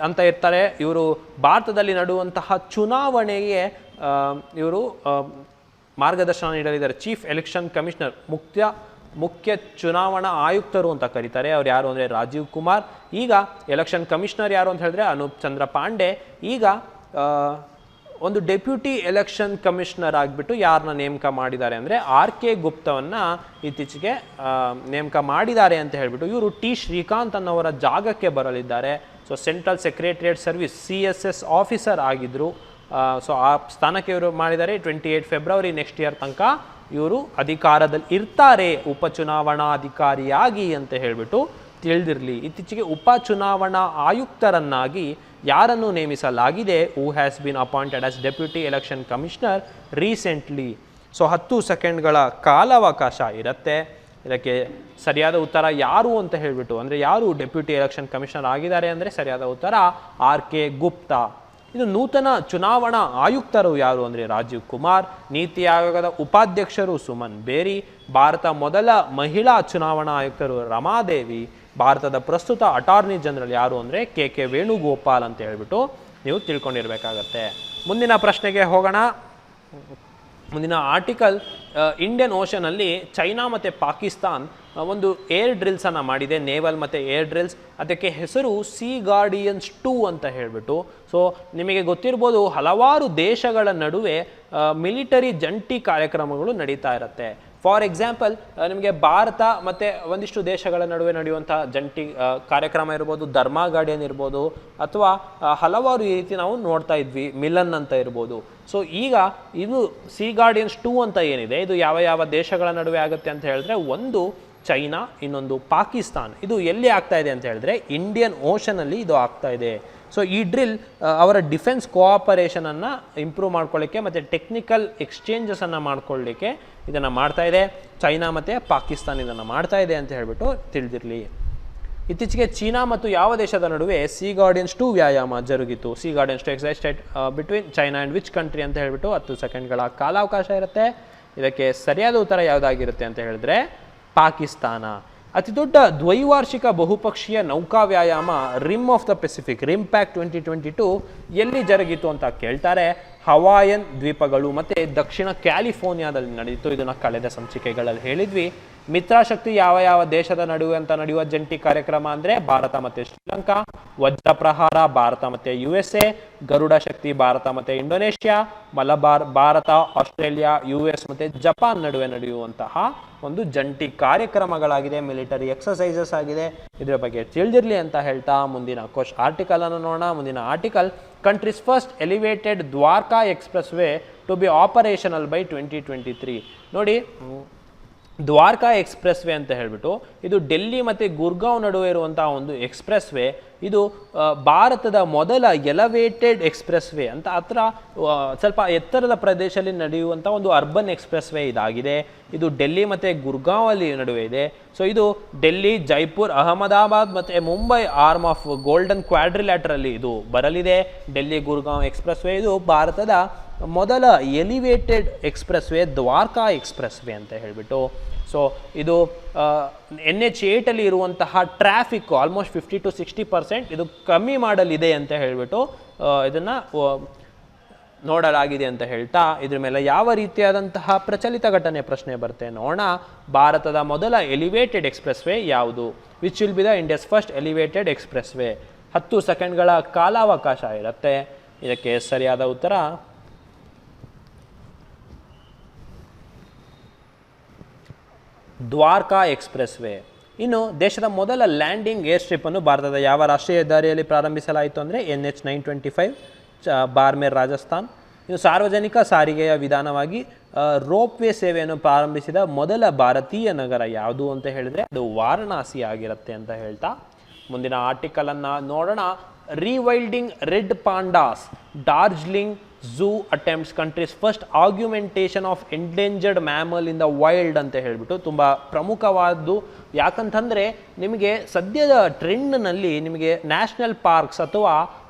ಅಂತ ಇರ್ತಾರೆ. ಇವರು ಭಾರತದಲ್ಲಿ ನಡೆಯುವಂತಹ ಚುನಾವಣೆಗೆ ಇವರು ಮಾರ್ಗದರ್ಶನ ನೀಡಲಿದ್ದಾರೆ. ಚೀಫ್ ಎಲೆಕ್ಷನ್ ಕಮಿಷನರ್, ಮುಖ್ಯ ಚುನಾವಣಾ ಆಯುಕ್ತರು ಅಂತ ಕರೀತಾರೆ. ಅವ್ರು ಯಾರು ಅಂದರೆ ರಾಜೀವ್ ಕುಮಾರ್. ಈಗ ಎಲೆಕ್ಷನ್ ಕಮಿಷನರ್ ಯಾರು ಅಂತ ಹೇಳಿದ್ರೆ ಅನೂಪ್ ಚಂದ್ರ ಪಾಂಡೆ. ಈಗ ಒಂದು ಡೆಪ್ಯೂಟಿ ಎಲೆಕ್ಷನ್ ಕಮಿಷನರ್ ಆಗಿಬಿಟ್ಟು ಯಾರನ್ನ ನೇಮಕ ಮಾಡಿದ್ದಾರೆ ಅಂದರೆ ಆರ್ ಕೆ ಗುಪ್ತವನ್ನು ಇತ್ತೀಚೆಗೆ ನೇಮಕ ಮಾಡಿದ್ದಾರೆ ಅಂತ ಹೇಳಿಬಿಟ್ಟು. ಇವರು ಟಿ ಶ್ರೀಕಾಂತ್ ಅನ್ನೋರ ಜಾಗಕ್ಕೆ ಬರಲಿದ್ದಾರೆ. So central secretariat service CSS officer ಆಗಿದ್ದರು. ಸೊ ಆ ಸ್ಥಾನಕ್ಕೆ ಇವರು ಮಾಡಿದ್ದಾರೆ. 28 ಫೆಬ್ರವರಿ ನೆಕ್ಸ್ಟ್ ಇಯರ್ ತನಕ ಇವರು ಅಧಿಕಾರದಲ್ಲಿ ಇರ್ತಾರೆ ಉಪಚುನಾವಣಾಧಿಕಾರಿಯಾಗಿ ಅಂತ ಹೇಳಿಬಿಟ್ಟು ತಿಳಿದಿರಲಿ. ಇತ್ತೀಚೆಗೆ ಉಪಚುನಾವಣಾ ಆಯುಕ್ತರನ್ನಾಗಿ ಯಾರನ್ನು ನೇಮಿಸಲಾಗಿದೆ? Who has been appointed as deputy election commissioner recently. So 10 ಸೆಕೆಂಡ್ಗಳ ಕಾಲಾವಕಾಶ ಇರುತ್ತೆ. ಇದಕ್ಕೆ ಸರಿಯಾದ ಉತ್ತರ ಯಾರು ಅಂತ ಹೇಳಿಬಿಟ್ಟು, ಅಂದರೆ ಯಾರು ಡೆಪ್ಯೂಟಿ ಎಲೆಕ್ಷನ್ ಕಮಿಷನರ್ ಆಗಿದ್ದಾರೆ ಅಂದರೆ ಸರಿಯಾದ ಉತ್ತರ ಆರ್ ಕೆ ಗುಪ್ತಾ. ಇದು ನೂತನ ಚುನಾವಣಾ ಆಯುಕ್ತರು ಯಾರು ಅಂದರೆ ರಾಜೀವ್ ಕುಮಾರ್. ನೀತಿ ಆಯೋಗದ ಉಪಾಧ್ಯಕ್ಷರು ಸುಮನ್ ಬೇರಿ. ಭಾರತ ಮೊದಲ ಮಹಿಳಾ ಚುನಾವಣಾ ಆಯುಕ್ತರು ರಮಾದೇವಿ. ಭಾರತದ ಪ್ರಸ್ತುತ ಅಟಾರ್ನಿ ಜನರಲ್ ಯಾರು ಅಂದರೆ ಕೆ ವೇಣುಗೋಪಾಲ್ ಅಂತ ಹೇಳ್ಬಿಟ್ಟು ನೀವು ತಿಳ್ಕೊಂಡಿರ್ಬೇಕಾಗತ್ತೆ. ಮುಂದಿನ ಪ್ರಶ್ನೆಗೆ ಹೋಗೋಣ. ಮುಂದಿನ ಆರ್ಟಿಕಲ್, ಇಂಡಿಯನ್ ಓಷನಲ್ಲಿ ಚೈನಾ ಮತ್ತು ಪಾಕಿಸ್ತಾನ್ ಒಂದು ಏರ್ ಡ್ರಿಲ್ಸನ್ನು ಮಾಡಿದೆ, ನೇವಲ್ ಮತ್ತು ಏರ್ ಡ್ರಿಲ್ಸ್. ಅದಕ್ಕೆ ಹೆಸರು ಸೀ ಗಾರ್ಡಿಯನ್ಸ್ 2 ಅಂತ ಹೇಳಿಬಿಟ್ಟು. ಸೊ ನಿಮಗೆ ಗೊತ್ತಿರ್ಬೋದು, ಹಲವಾರು ದೇಶಗಳ ನಡುವೆ ಮಿಲಿಟರಿ ಜಂಟಿ ಕಾರ್ಯಕ್ರಮಗಳು ನಡೀತಾ ಇರುತ್ತೆ. ಫಾರ್ ಎಕ್ಸಾಂಪಲ್, ನಿಮಗೆ ಭಾರತ ಮತ್ತು ಒಂದಿಷ್ಟು ದೇಶಗಳ ನಡುವೆ ನಡೆಯುವಂಥ ಜಂಟಿ ಕಾರ್ಯಕ್ರಮ ಇರ್ಬೋದು, ಧರ್ಮ ಗಾರ್ಡಿಯನ್ ಇರ್ಬೋದು, ಅಥವಾ ಹಲವಾರು ಈ ರೀತಿ ನಾವು ನೋಡ್ತಾ ಇದ್ವಿ, ಮಿಲನ್ ಅಂತ ಇರ್ಬೋದು. ಸೊ ಈಗ ಇದು ಸೀ ಗಾರ್ಡಿಯನ್ಸ್ 2 ಅಂತ ಏನಿದೆ, ಇದು ಯಾವ ದೇಶಗಳ ನಡುವೆ ಆಗುತ್ತೆ ಅಂತ ಹೇಳಿದ್ರೆ, ಒಂದು ಚೈನಾ, ಇನ್ನೊಂದು ಪಾಕಿಸ್ತಾನ್. ಇದು ಎಲ್ಲಿ ಆಗ್ತಾ ಇದೆ ಅಂತ ಹೇಳಿದ್ರೆ ಇಂಡಿಯನ್ ಓಷನಲ್ಲಿ ಇದು ಆಗ್ತಾ ಇದೆ. ಸೊ ಈ ಡ್ರಿಲ್ ಅವರ ಡಿಫೆನ್ಸ್ ಕೋಆಪರೇಷನನ್ನು ಇಂಪ್ರೂವ್ ಮಾಡ್ಕೊಳ್ಳಿಕ್ಕೆ ಮತ್ತು ಟೆಕ್ನಿಕಲ್ ಎಕ್ಸ್ಚೇಂಜಸನ್ನು ಮಾಡ್ಕೊಳ್ಳಿಕ್ಕೆ ಇದನ್ನು ಮಾಡ್ತಾ ಇದೆ. ಚೈನಾ ಮತ್ತು ಪಾಕಿಸ್ತಾನ ಇದನ್ನು ಮಾಡ್ತಾ ಇದೆ ಅಂತ ಹೇಳಿಬಿಟ್ಟು ತಿಳಿದಿರಲಿ. ಇತ್ತೀಚೆಗೆ ಚೀನಾ ಮತ್ತು ಯಾವ ದೇಶದ ನಡುವೆ ಸಿ ಗಾರ್ಡಿಯನ್ಸ್ 2 ವ್ಯಾಯಾಮ ಜರುಗಿತು? Sea guardians 2 exercise between China and which country ಅಂತ ಹೇಳಿಬಿಟ್ಟು 10 ಸೆಕೆಂಡ್ಗಳ ಕಾಲಾವಕಾಶ ಇರುತ್ತೆ. ಇದಕ್ಕೆ ಸರಿಯಾದ ಉತ್ತರ ಯಾವುದಾಗಿರುತ್ತೆ ಅಂತ ಹೇಳಿದ್ರೆ ಪಾಕಿಸ್ತಾನ. ಅತಿ ದೊಡ್ಡ ದ್ವೈವಾರ್ಷಿಕ ಬಹುಪಕ್ಷೀಯ ನೌಕಾ ವ್ಯಾಯಾಮ rim of the Pacific, rim pack 2022 ಎಲ್ಲಿ ಜರುಗಿತು ಅಂತ ಕೇಳ್ತಾರೆ. ಹವಾಯನ್ ದ್ವೀಪಗಳು ಮತ್ತು ದಕ್ಷಿಣ ಕ್ಯಾಲಿಫೋರ್ನಿಯಾದಲ್ಲಿ ನಡೆಯಿತು. ಇದನ್ನು ಕಳೆದ ಸಂಚಿಕೆಗಳಲ್ಲಿ ಹೇಳಿದ್ವಿ. ಮಿತ್ರಶಕ್ತಿ ಯಾವ ದೇಶದ ನಡುವೆ ಅಂತ ನಡೆಯುವ ಜಂಟಿ ಕಾರ್ಯಕ್ರಮ ಅಂದರೆ ಭಾರತ ಮತ್ತು ಶ್ರೀಲಂಕಾ. ವಜ್ರ ಪ್ರಹಾರ ಭಾರತ ಮತ್ತು USA. ಗರುಡ ಶಕ್ತಿ ಭಾರತ ಮತ್ತು Indonesia. Malabar Bharat, Australia, US ಮತ್ತು ಜಪಾನ್ ನಡುವೆ ನಡೆಯುವಂತಹ ಒಂದು ಜಂಟಿ ಕಾರ್ಯಕ್ರಮಗಳಾಗಿದೆ, ಮಿಲಿಟರಿ ಎಕ್ಸಸೈಸಸ್ ಆಗಿದೆ. ಇದರ ಬಗ್ಗೆ ತಿಳಿದಿರಲಿ ಅಂತ ಹೇಳ್ತಾ ಮುಂದಿನ ಆರ್ಟಿಕಲ್ ಅನ್ನು ನೋಡೋಣ. ಮುಂದಿನ article, countries first elevated Dwarka expressway to be operational by 2023. ನೋಡಿ, ದ್ವಾರಕಾ ಎಕ್ಸ್ಪ್ರೆಸ್ ವೇ ಅಂತ ಹೇಳಿಬಿಟ್ಟು ಇದು ಡೆಲ್ಲಿ ಮತ್ತು ಗುರ್ಗಾಂವ್ ನಡುವೆ ಇರುವಂತಹ ಒಂದು ಎಕ್ಸ್ಪ್ರೆಸ್ ವೇ. ಇದು ಭಾರತದ ಮೊದಲ ಎಲಿವೇಟೆಡ್ ಎಕ್ಸ್ಪ್ರೆಸ್ ವೇ ಅಂತ ಹತ್ರ ಸ್ವಲ್ಪ ಎತ್ತರದ ಪ್ರದೇಶದಲ್ಲಿ ನಡೆಯುವಂಥ ಒಂದು ಅರ್ಬನ್ ಎಕ್ಸ್ಪ್ರೆಸ್ ವೇ ಇದಾಗಿದೆ. ಇದು ಡೆಲ್ಲಿ ಮತ್ತು ಗುರ್ಗಾಂವಲ್ಲಿ ನಡುವೆ ಇದೆ. ಸೊ ಇದು ಡೆಲ್ಲಿ, ಜೈಪುರ್, ಅಹಮದಾಬಾದ್ ಮತ್ತು ಮುಂಬೈ ಆರ್ಮ್ ಆಫ್ ಗೋಲ್ಡನ್ ಕ್ವಾಡ್ರಿಲ್ಯಾಟರಲ್ಲಿ ಇದು ಬರಲಿದೆ. ಡೆಲ್ಲಿ ಗುರ್ಗಾಂವ್ ಎಕ್ಸ್ಪ್ರೆಸ್ ವೇ ಇದು ಭಾರತದ ಮೊದಲ elevated expressway, Dwarka expressway ಅಂತ ಹೇಳಿಬಿಟ್ಟು. ಸೊ ಇದು NH8 ಇರುವಂತಹ ಟ್ರಾಫಿಕ್ ಆಲ್ಮೋಸ್ಟ್ 50 to 60% ಇದು ಕಮ್ಮಿ ಮಾಡಲಿದೆ ಅಂತ ಹೇಳಿಬಿಟ್ಟು ಇದನ್ನು ನೋಡಲಾಗಿದೆ ಅಂತ ಹೇಳ್ತಾ, ಇದ್ರ ಮೇಲೆ ಯಾವ ರೀತಿಯಾದಂತಹ ಪ್ರಚಲಿತ ಘಟನೆ ಪ್ರಶ್ನೆ ಬರುತ್ತೆ ನೋಡೋಣ. ಭಾರತದ ಮೊದಲ ಎಲಿವೇಟೆಡ್ ಎಕ್ಸ್ಪ್ರೆಸ್ ವೇ ಯಾವುದು? Which will be the India's first elevated express way? 10 ಸೆಕೆಂಡ್ಗಳ ಕಾಲಾವಕಾಶ ಇರುತ್ತೆ. ಇದಕ್ಕೆ ಸರಿಯಾದ ಉತ್ತರ ದ್ವಾರಕಾ ಎಕ್ಸ್ಪ್ರೆಸ್ ವೇ. ಇನ್ನು ದೇಶದ ಮೊದಲ ಲ್ಯಾಂಡಿಂಗ್ ಏರ್ ಸ್ಟ್ರಿಪ್ಪನ್ನು ಭಾರತದ ಯಾವ ರಾಷ್ಟ್ರೀಯ ಹೆದ್ದಾರಿಯಲ್ಲಿ ಪ್ರಾರಂಭಿಸಲಾಯಿತು ಅಂದರೆ NH 925 ಬಾರ್ಮೇರ್ ರಾಜಸ್ಥಾನ್. ಇನ್ನು ಸಾರ್ವಜನಿಕ ಸಾರಿಗೆಯ ವಿಧಾನವಾಗಿ ರೋಪ್ವೇ ಸೇವೆಯನ್ನು ಪ್ರಾರಂಭಿಸಿದ ಮೊದಲ ಭಾರತೀಯ ನಗರ ಯಾವುದು ಅಂತ ಹೇಳಿದ್ರೆ ಅದು ವಾರಣಾಸಿ ಆಗಿರುತ್ತೆ ಅಂತ ಹೇಳ್ತಾ ಮುಂದಿನ ಆರ್ಟಿಕಲನ್ನು ನೋಡೋಣ. Rewilding red pandas, Darjeeling zoo attempts countries first argumentation of endangered mammal in the wild ಅಂತ ಹೇಳಿಬಿಟ್ಟು ತುಂಬ ಪ್ರಮುಖವಾದ್ದು. ಯಾಕಂತಂದರೆ ನಿಮಗೆ ಸದ್ಯದ ಟ್ರೆಂಡ್ನಲ್ಲಿ ನಿಮಗೆ ನ್ಯಾಷನಲ್ ಪಾರ್ಕ್ಸ್ ಅಥವಾ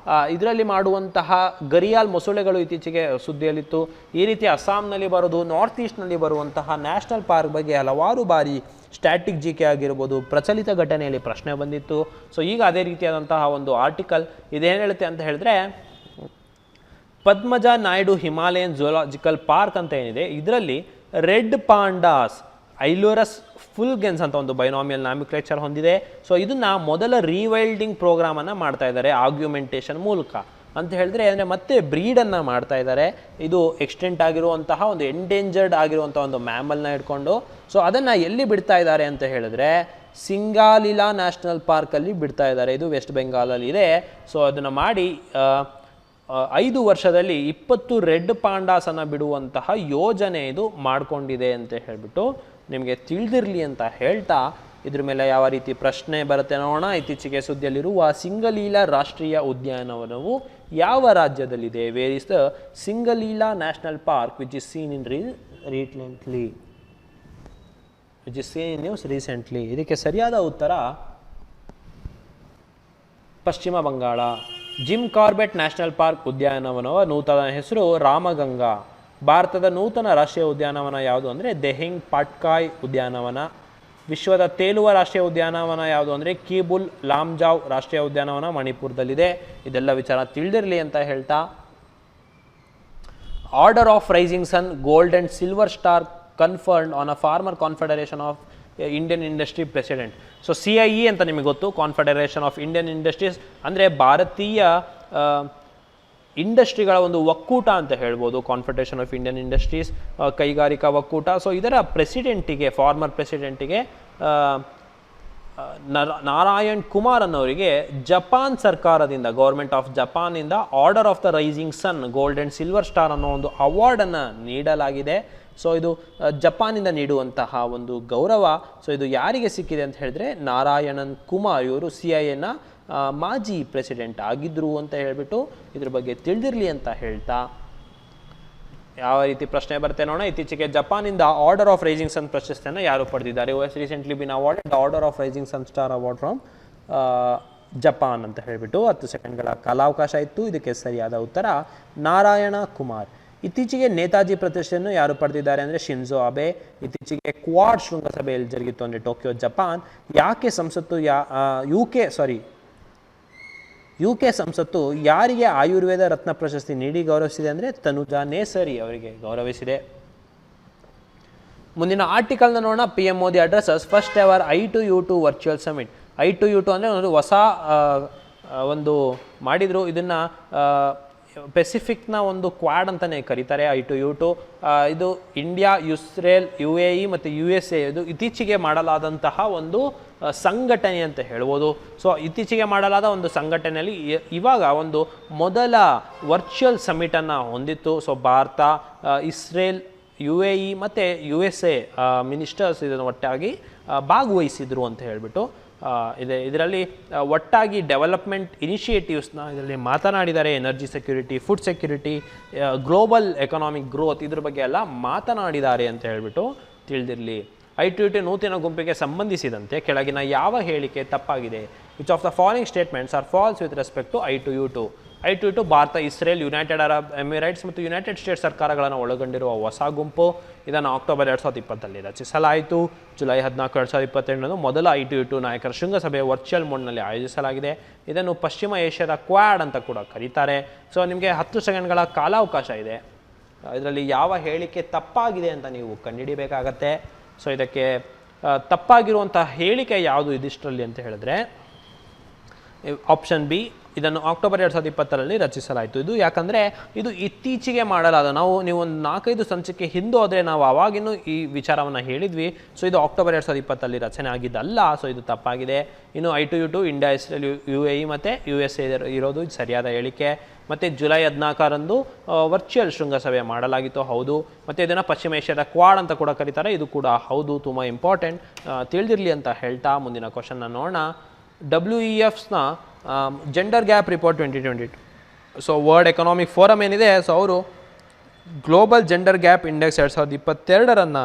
ಇದರಲ್ಲಿ ಮಾಡುವಂತಹ ಗರಿಯಾಲ್ ಮೊಸಳೆಗಳು ಇತ್ತೀಚೆಗೆ ಸುದ್ದಿಯಲ್ಲಿತ್ತು. ಈ ರೀತಿ ಅಸ್ಸಾಂನಲ್ಲಿ ಬರೋದು, ನಾರ್ತ್ ಈಸ್ಟ್ನಲ್ಲಿ ಬರುವಂತಹ ನ್ಯಾಷನಲ್ ಪಾರ್ಕ್ ಬಗ್ಗೆ ಹಲವಾರು ಬಾರಿ ಸ್ಟ್ಯಾಟಿಕ್ GK ಆಗಿರ್ಬೋದು ಪ್ರಚಲಿತ ಘಟನೆಯಲ್ಲಿ ಪ್ರಶ್ನೆ ಬಂದಿತ್ತು. ಸೊ ಈಗ ಅದೇ ರೀತಿಯಾದಂತಹ ಒಂದು ಆರ್ಟಿಕಲ್ ಇದೇನು ಹೇಳುತ್ತೆ ಅಂತ ಹೇಳಿದ್ರೆ, Padmaja Naidu Himalayan zoological park ಅಂತ ಏನಿದೆ ಇದರಲ್ಲಿ ರೆಡ್ ಪಾಂಡಾಸ್ ಐಲೋರಸ್ ಫುಲ್ಗೆನ್ಸ್ ಅಂತ ಒಂದು ಬೈನಾಮಿಯಲ್ ನಾಮಿಕ್ಲೇಚರ್ ಹೊಂದಿದೆ. ಸೊ ಇದನ್ನು ಮೊದಲ ರೀವೈಲ್ಡಿಂಗ್ ಪ್ರೋಗ್ರಾಮನ್ನು ಮಾಡ್ತಾ ಇದ್ದಾರೆ ಆರ್ಗ್ಯುಮೆಂಟೇಷನ್ ಮೂಲಕ ಅಂತ ಹೇಳಿದ್ರೆ, ಅಂದರೆ ಮತ್ತೆ ಬ್ರೀಡನ್ನು ಮಾಡ್ತಾ ಇದ್ದಾರೆ. ಇದು ಎಕ್ಸ್ಟೆಂಟ್ ಆಗಿರುವಂತಹ ಒಂದು ಎಂಡೇಂಜರ್ಡ್ ಆಗಿರುವಂಥ ಒಂದು ಮ್ಯಾಮಲ್ನ ಇಟ್ಕೊಂಡು. ಸೊ ಅದನ್ನು ಎಲ್ಲಿ ಬಿಡ್ತಾ ಇದ್ದಾರೆ ಅಂತ ಹೇಳಿದ್ರೆ ಸಿಂಗಾಲಿಲಾ ನ್ಯಾಷನಲ್ ಪಾರ್ಕಲ್ಲಿ ಬಿಡ್ತಾ ಇದ್ದಾರೆ. ಇದು ವೆಸ್ಟ್ ಬೆಂಗಾಲಲ್ಲಿ ಇದೆ. ಸೊ ಅದನ್ನು ಮಾಡಿ 5 ವರ್ಷದಲ್ಲಿ 20 ರೆಡ್ ಪಾಂಡಾಸನ್ನು ಬಿಡುವಂತಹ ಯೋಜನೆ ಇದು ಮಾಡಿಕೊಂಡಿದೆ ಅಂತ ಹೇಳಿಬಿಟ್ಟು ನಿಮಗೆ ತಿಳಿದಿರಲಿ ಅಂತ ಹೇಳ್ತಾ, ಇದ್ರ ಮೇಲೆ ಯಾವ ರೀತಿ ಪ್ರಶ್ನೆ ಬರುತ್ತೆ ನೋಡೋಣ. ಇತ್ತೀಚೆಗೆ ಸುದ್ದಿಯಲ್ಲಿರುವ ಸಿಂಗಲೀಲಾ ರಾಷ್ಟ್ರೀಯ ಉದ್ಯಾನವನವು ಯಾವ ರಾಜ್ಯದಲ್ಲಿದೆ? Where is the Singalila national park which is seen in news recently? ಇದಕ್ಕೆ ಸರಿಯಾದ ಉತ್ತರ ಪಶ್ಚಿಮ Bengal. Jim Corbett national park ಉದ್ಯಾನವನವ ನೂತನ ಹೆಸರು ರಾಮಗಂಗಾ. ಭಾರತದ ನೂತನ ರಾಷ್ಟ್ರೀಯ ಉದ್ಯಾನವನ ಯಾವುದು ಅಂದರೆ ದೆಹಿಂಗ್ ಪಾಟ್ಕಾಯ್ ಉದ್ಯಾನವನ. ವಿಶ್ವದ ತೇಲುವ ರಾಷ್ಟ್ರೀಯ ಉದ್ಯಾನವನ ಯಾವುದು ಅಂದರೆ ಕೀಬುಲ್ ಲಾಮ್ಜಾವ್ ರಾಷ್ಟ್ರೀಯ ಉದ್ಯಾನವನ ಮಣಿಪುರದಲ್ಲಿದೆ. ಇದೆಲ್ಲ ವಿಚಾರ ತಿಳಿದಿರಲಿ ಅಂತ ಹೇಳ್ತಾ, order of rising sun gold and silver star conferred on a former confederation of Indian industry president. So CIE ಅಂತ ನಿಮಗೆ ಗೊತ್ತು, ಕಾನ್ಫೆಡರೇಷನ್ ಆಫ್ ಇಂಡಿಯನ್ ಇಂಡಸ್ಟ್ರೀಸ್ ಅಂದರೆ ಭಾರತೀಯ ಇಂಡಸ್ಟ್ರಿಗಳ ಒಂದು ಒಕ್ಕೂಟ ಅಂತ ಹೇಳ್ಬೋದು. ಕಾನ್ಫೆಡರೇಷನ್ ಆಫ್ ಇಂಡಿಯನ್ ಇಂಡಸ್ಟ್ರೀಸ್ ಕೈಗಾರಿಕಾ ಒಕ್ಕೂಟ. ಸೊ ಇದರ ಪ್ರೆಸಿಡೆಂಟಿಗೆ, ಫಾರ್ಮರ್ ಪ್ರೆಸಿಡೆಂಟಿಗೆ ನಾರಾಯಣ್ ಕುಮಾರ್ ಅನ್ನೋರಿಗೆ ಜಪಾನ್ ಸರ್ಕಾರದಿಂದ, ಗೌರ್ಮೆಂಟ್ ಆಫ್ ಜಪಾನಿಂದ order of the rising sun gold and silver star ಅನ್ನೋ ಒಂದು ಅವಾರ್ಡನ್ನು ನೀಡಲಾಗಿದೆ. ಸೊ ಇದು ಜಪಾನಿಂದ ನೀಡುವಂತಹ ಒಂದು ಗೌರವ. ಸೊ ಇದು ಯಾರಿಗೆ ಸಿಕ್ಕಿದೆ ಅಂತ ಹೇಳಿದ್ರೆ ನಾರಾಯಣನ್ ಕುಮಾರ್, ಇವರು CIA ನ ಮಾಜಿ ಪ್ರೆಸಿಡೆಂಟ್ ಆಗಿದ್ರು ಅಂತ ಹೇಳ್ಬಿಟ್ಟು ಇದ್ರ ಬಗ್ಗೆ ತಿಳಿದಿರಲಿ ಅಂತ ಹೇಳ್ತಾ, ಯಾವ ರೀತಿ ಪ್ರಶ್ನೆ ಬರುತ್ತೆ ನೋಡೋಣ. ಇತ್ತೀಚೆಗೆ ಜಪಾನಿಂದ ಆರ್ಡರ್ ಆಫ್ ರೈಸಿಂಗ್ ಸನ್ ಪ್ರಶಸ್ತಿಯನ್ನು ಯಾರು ಪಡೆದಿದ್ದಾರೆ? Recently been awarded order of rising sun star award from Japan ಅಂತ ಹೇಳಿಬಿಟ್ಟು 10 ಸೆಕೆಂಡ್ಗಳ ಕಾಲಾವಕಾಶ ಇತ್ತು. ಇದಕ್ಕೆ ಸರಿಯಾದ ಉತ್ತರ ನಾರಾಯಣ ಕುಮಾರ್. ಇತ್ತೀಚೆಗೆ ನೇತಾಜಿ ಪ್ರತಿಷ್ಠೆಯನ್ನು ಯಾರು ಪಡೆದಿದ್ದಾರೆ ಅಂದರೆ ಶಿನ್ಜೋ ಅಬೆ. ಇತ್ತೀಚೆಗೆ ಕ್ವಾಡ್ ಶೃಂಗಸಭೆಯಲ್ಲಿ ಜರುಗಿತ್ತು ಅಂದರೆ ಟೋಕಿಯೋ ಜಪಾನ್. ಯಾಕೆ ಸಂಸತ್ತು UK ಸಂಸತ್ತು ಯಾರಿಗೆ ಆಯುರ್ವೇದ ರತ್ನ ಪ್ರಶಸ್ತಿ ನೀಡಿ ಗೌರವಿಸಿದೆ ಅಂದರೆ ತನುಜಾ ನೇಸರಿ ಅವರಿಗೆ ಗೌರವಿಸಿದೆ. ಮುಂದಿನ ಆರ್ಟಿಕಲ್ನ ನೋಡೋಣ. PM Modi addresses first ever I2U2 virtual summit. I2U2 ಅಂದರೆ ಒಂದು ಹೊಸ ಒಂದು ಮಾಡಿದ್ರು. ಇದನ್ನು ಪೆಸಿಫಿಕ್ನ ಒಂದು ಕ್ವಾಡ್ ಅಂತಲೇ ಕರೀತಾರೆ I2U2. ಇದು ಇಂಡಿಯಾ, ಇಸ್ರೇಲ್, UAE ಮತ್ತು USA ಇದು ಇತ್ತೀಚೆಗೆ ಮಾಡಲಾದಂತಹ ಒಂದು ಸಂಘಟನೆ ಅಂತ ಹೇಳ್ಬೋದು. ಸೊ ಇತ್ತೀಚೆಗೆ ಮಾಡಲಾದ ಒಂದು ಸಂಘಟನೆಯಲ್ಲಿ ಇವಾಗ ಒಂದು ಮೊದಲ ವರ್ಚುವಲ್ ಸಮಿಟನ್ನು ಹೊಂದಿತ್ತು. ಸೊ ಭಾರತ, ಇಸ್ರೇಲ್, UAE ಮತ್ತು USA ಮಿನಿಸ್ಟರ್ಸ್ ಇದನ್ನು ಒಟ್ಟಾಗಿ ಭಾಗವಹಿಸಿದ್ರು ಅಂತ ಹೇಳ್ಬಿಟ್ಟು ಇದರಲ್ಲಿ ಒಟ್ಟಾಗಿ ಡೆವಲಪ್ಮೆಂಟ್ ಇನಿಷಿಯೇಟಿವ್ಸ್ನ ಇದರಲ್ಲಿ ಮಾತನಾಡಿದ್ದಾರೆ. Energy security, food security, global economic growth ಇದ್ರ ಬಗ್ಗೆ ಎಲ್ಲ ಮಾತನಾಡಿದ್ದಾರೆ ಅಂತ ಹೇಳ್ಬಿಟ್ಟು ತಿಳಿದಿರಲಿ. I2U2 ನೂತನ ಗುಂಪಿಗೆ ಸಂಬಂಧಿಸಿದಂತೆ ಕೆಳಗಿನ ಯಾವ ಹೇಳಿಕೆ ತಪ್ಪಾಗಿದೆ? Which of the following statements are false with respect to I2U2? I2U2 ಭಾರತ, ಇಸ್ರೇಲ್, ಯುನೈಟೆಡ್ ಅರಬ್ ಎಮಿರೇಟ್ಸ್ ಮತ್ತು ಯುನೈಟೆಡ್ ಸ್ಟೇಟ್ಸ್ ಸರ್ಕಾರಗಳನ್ನು ಒಳಗೊಂಡಿರುವ ಹೊಸ ಗುಂಪು. ಇದನ್ನು ಅಕ್ಟೋಬರ್ 2020 ರಚಿಸಲಾಯಿತು. ಜುಲೈ 14, 2022 ಮೊದಲ I2U2 ನಾಯಕರ ಶೃಂಗಸಭೆ ವರ್ಚುವಲ್ ಮೋಡ್ನಲ್ಲಿ ಆಯೋಜಿಸಲಾಗಿದೆ. ಇದನ್ನು ಪಶ್ಚಿಮ ಏಷ್ಯಾದ ಕ್ವಾಡ್ ಅಂತ ಕೂಡ ಕರೀತಾರೆ. ಸೊ ನಿಮಗೆ 10 ಸೆಕೆಂಡ್ಗಳ ಕಾಲಾವಕಾಶ ಇದೆ. ಇದರಲ್ಲಿ ಯಾವ ಹೇಳಿಕೆ ತಪ್ಪಾಗಿದೆ ಅಂತ ನೀವು ಕಂಡುಹಿಡಿಬೇಕಾಗತ್ತೆ. ಸೊ ಇದಕ್ಕೆ ತಪ್ಪಾಗಿರುವಂಥ ಹೇಳಿಕೆ ಯಾವುದು ಇದಿಷ್ಟರಲ್ಲಿ ಅಂತ ಹೇಳಿದ್ರೆ ಆಪ್ಷನ್ ಬಿ, ಇದನ್ನು ಅಕ್ಟೋಬರ್ 2020 ರಚಿಸಲಾಯಿತು. ಇದು ಯಾಕಂದರೆ ಇದು ಇತ್ತೀಚೆಗೆ ಮಾಡಲಾದ, ನೀವು ಒಂದು 4-5 ಸಂಚಿಕೆ ಹಿಂದೆ ಹೋದರೆ ನಾವು ಅವಾಗಿನೂ ಈ ವಿಚಾರವನ್ನು ಹೇಳಿದ್ವಿ. ಸೊ ಇದು ಅಕ್ಟೋಬರ್ 2020 ರಚನೆ ಆಗಿದ್ದಲ್ಲ. ಸೊ ಇದು ತಪ್ಪಾಗಿದೆ. ಇನ್ನು I2U2 ಇಂಡಿಯಾ, ಇಸ್ರೇಲ್, UAE ಮತ್ತು USA ಇರೋದು ಸರಿಯಾದ ಹೇಳಿಕೆ. ಮತ್ತು ಜುಲೈ 14 ವರ್ಚುವಲ್ ಶೃಂಗಸಭೆ ಮಾಡಲಾಗಿತ್ತು, ಹೌದು. ಮತ್ತು ಇದನ್ನು ಪಶ್ಚಿಮ ಏಷ್ಯಾದ ಕ್ವಾಡ್ ಅಂತ ಕೂಡ ಕರೀತಾರೆ, ಇದು ಕೂಡ ಹೌದು. ತುಂಬ ಇಂಪಾರ್ಟೆಂಟ್, ತಿಳಿದಿರಲಿ ಅಂತ ಹೇಳ್ತಾ ಮುಂದಿನ ಕ್ವಶನ್ನ ನೋಡೋಣ. WEFನ gender gap report 2022. So world economic forum ಏನಿದೆ, ಸೊ ಅವರು ಗ್ಲೋಬಲ್ ಜೆಂಡರ್ ಗ್ಯಾಪ್ ಇಂಡೆಕ್ಸ್ 2022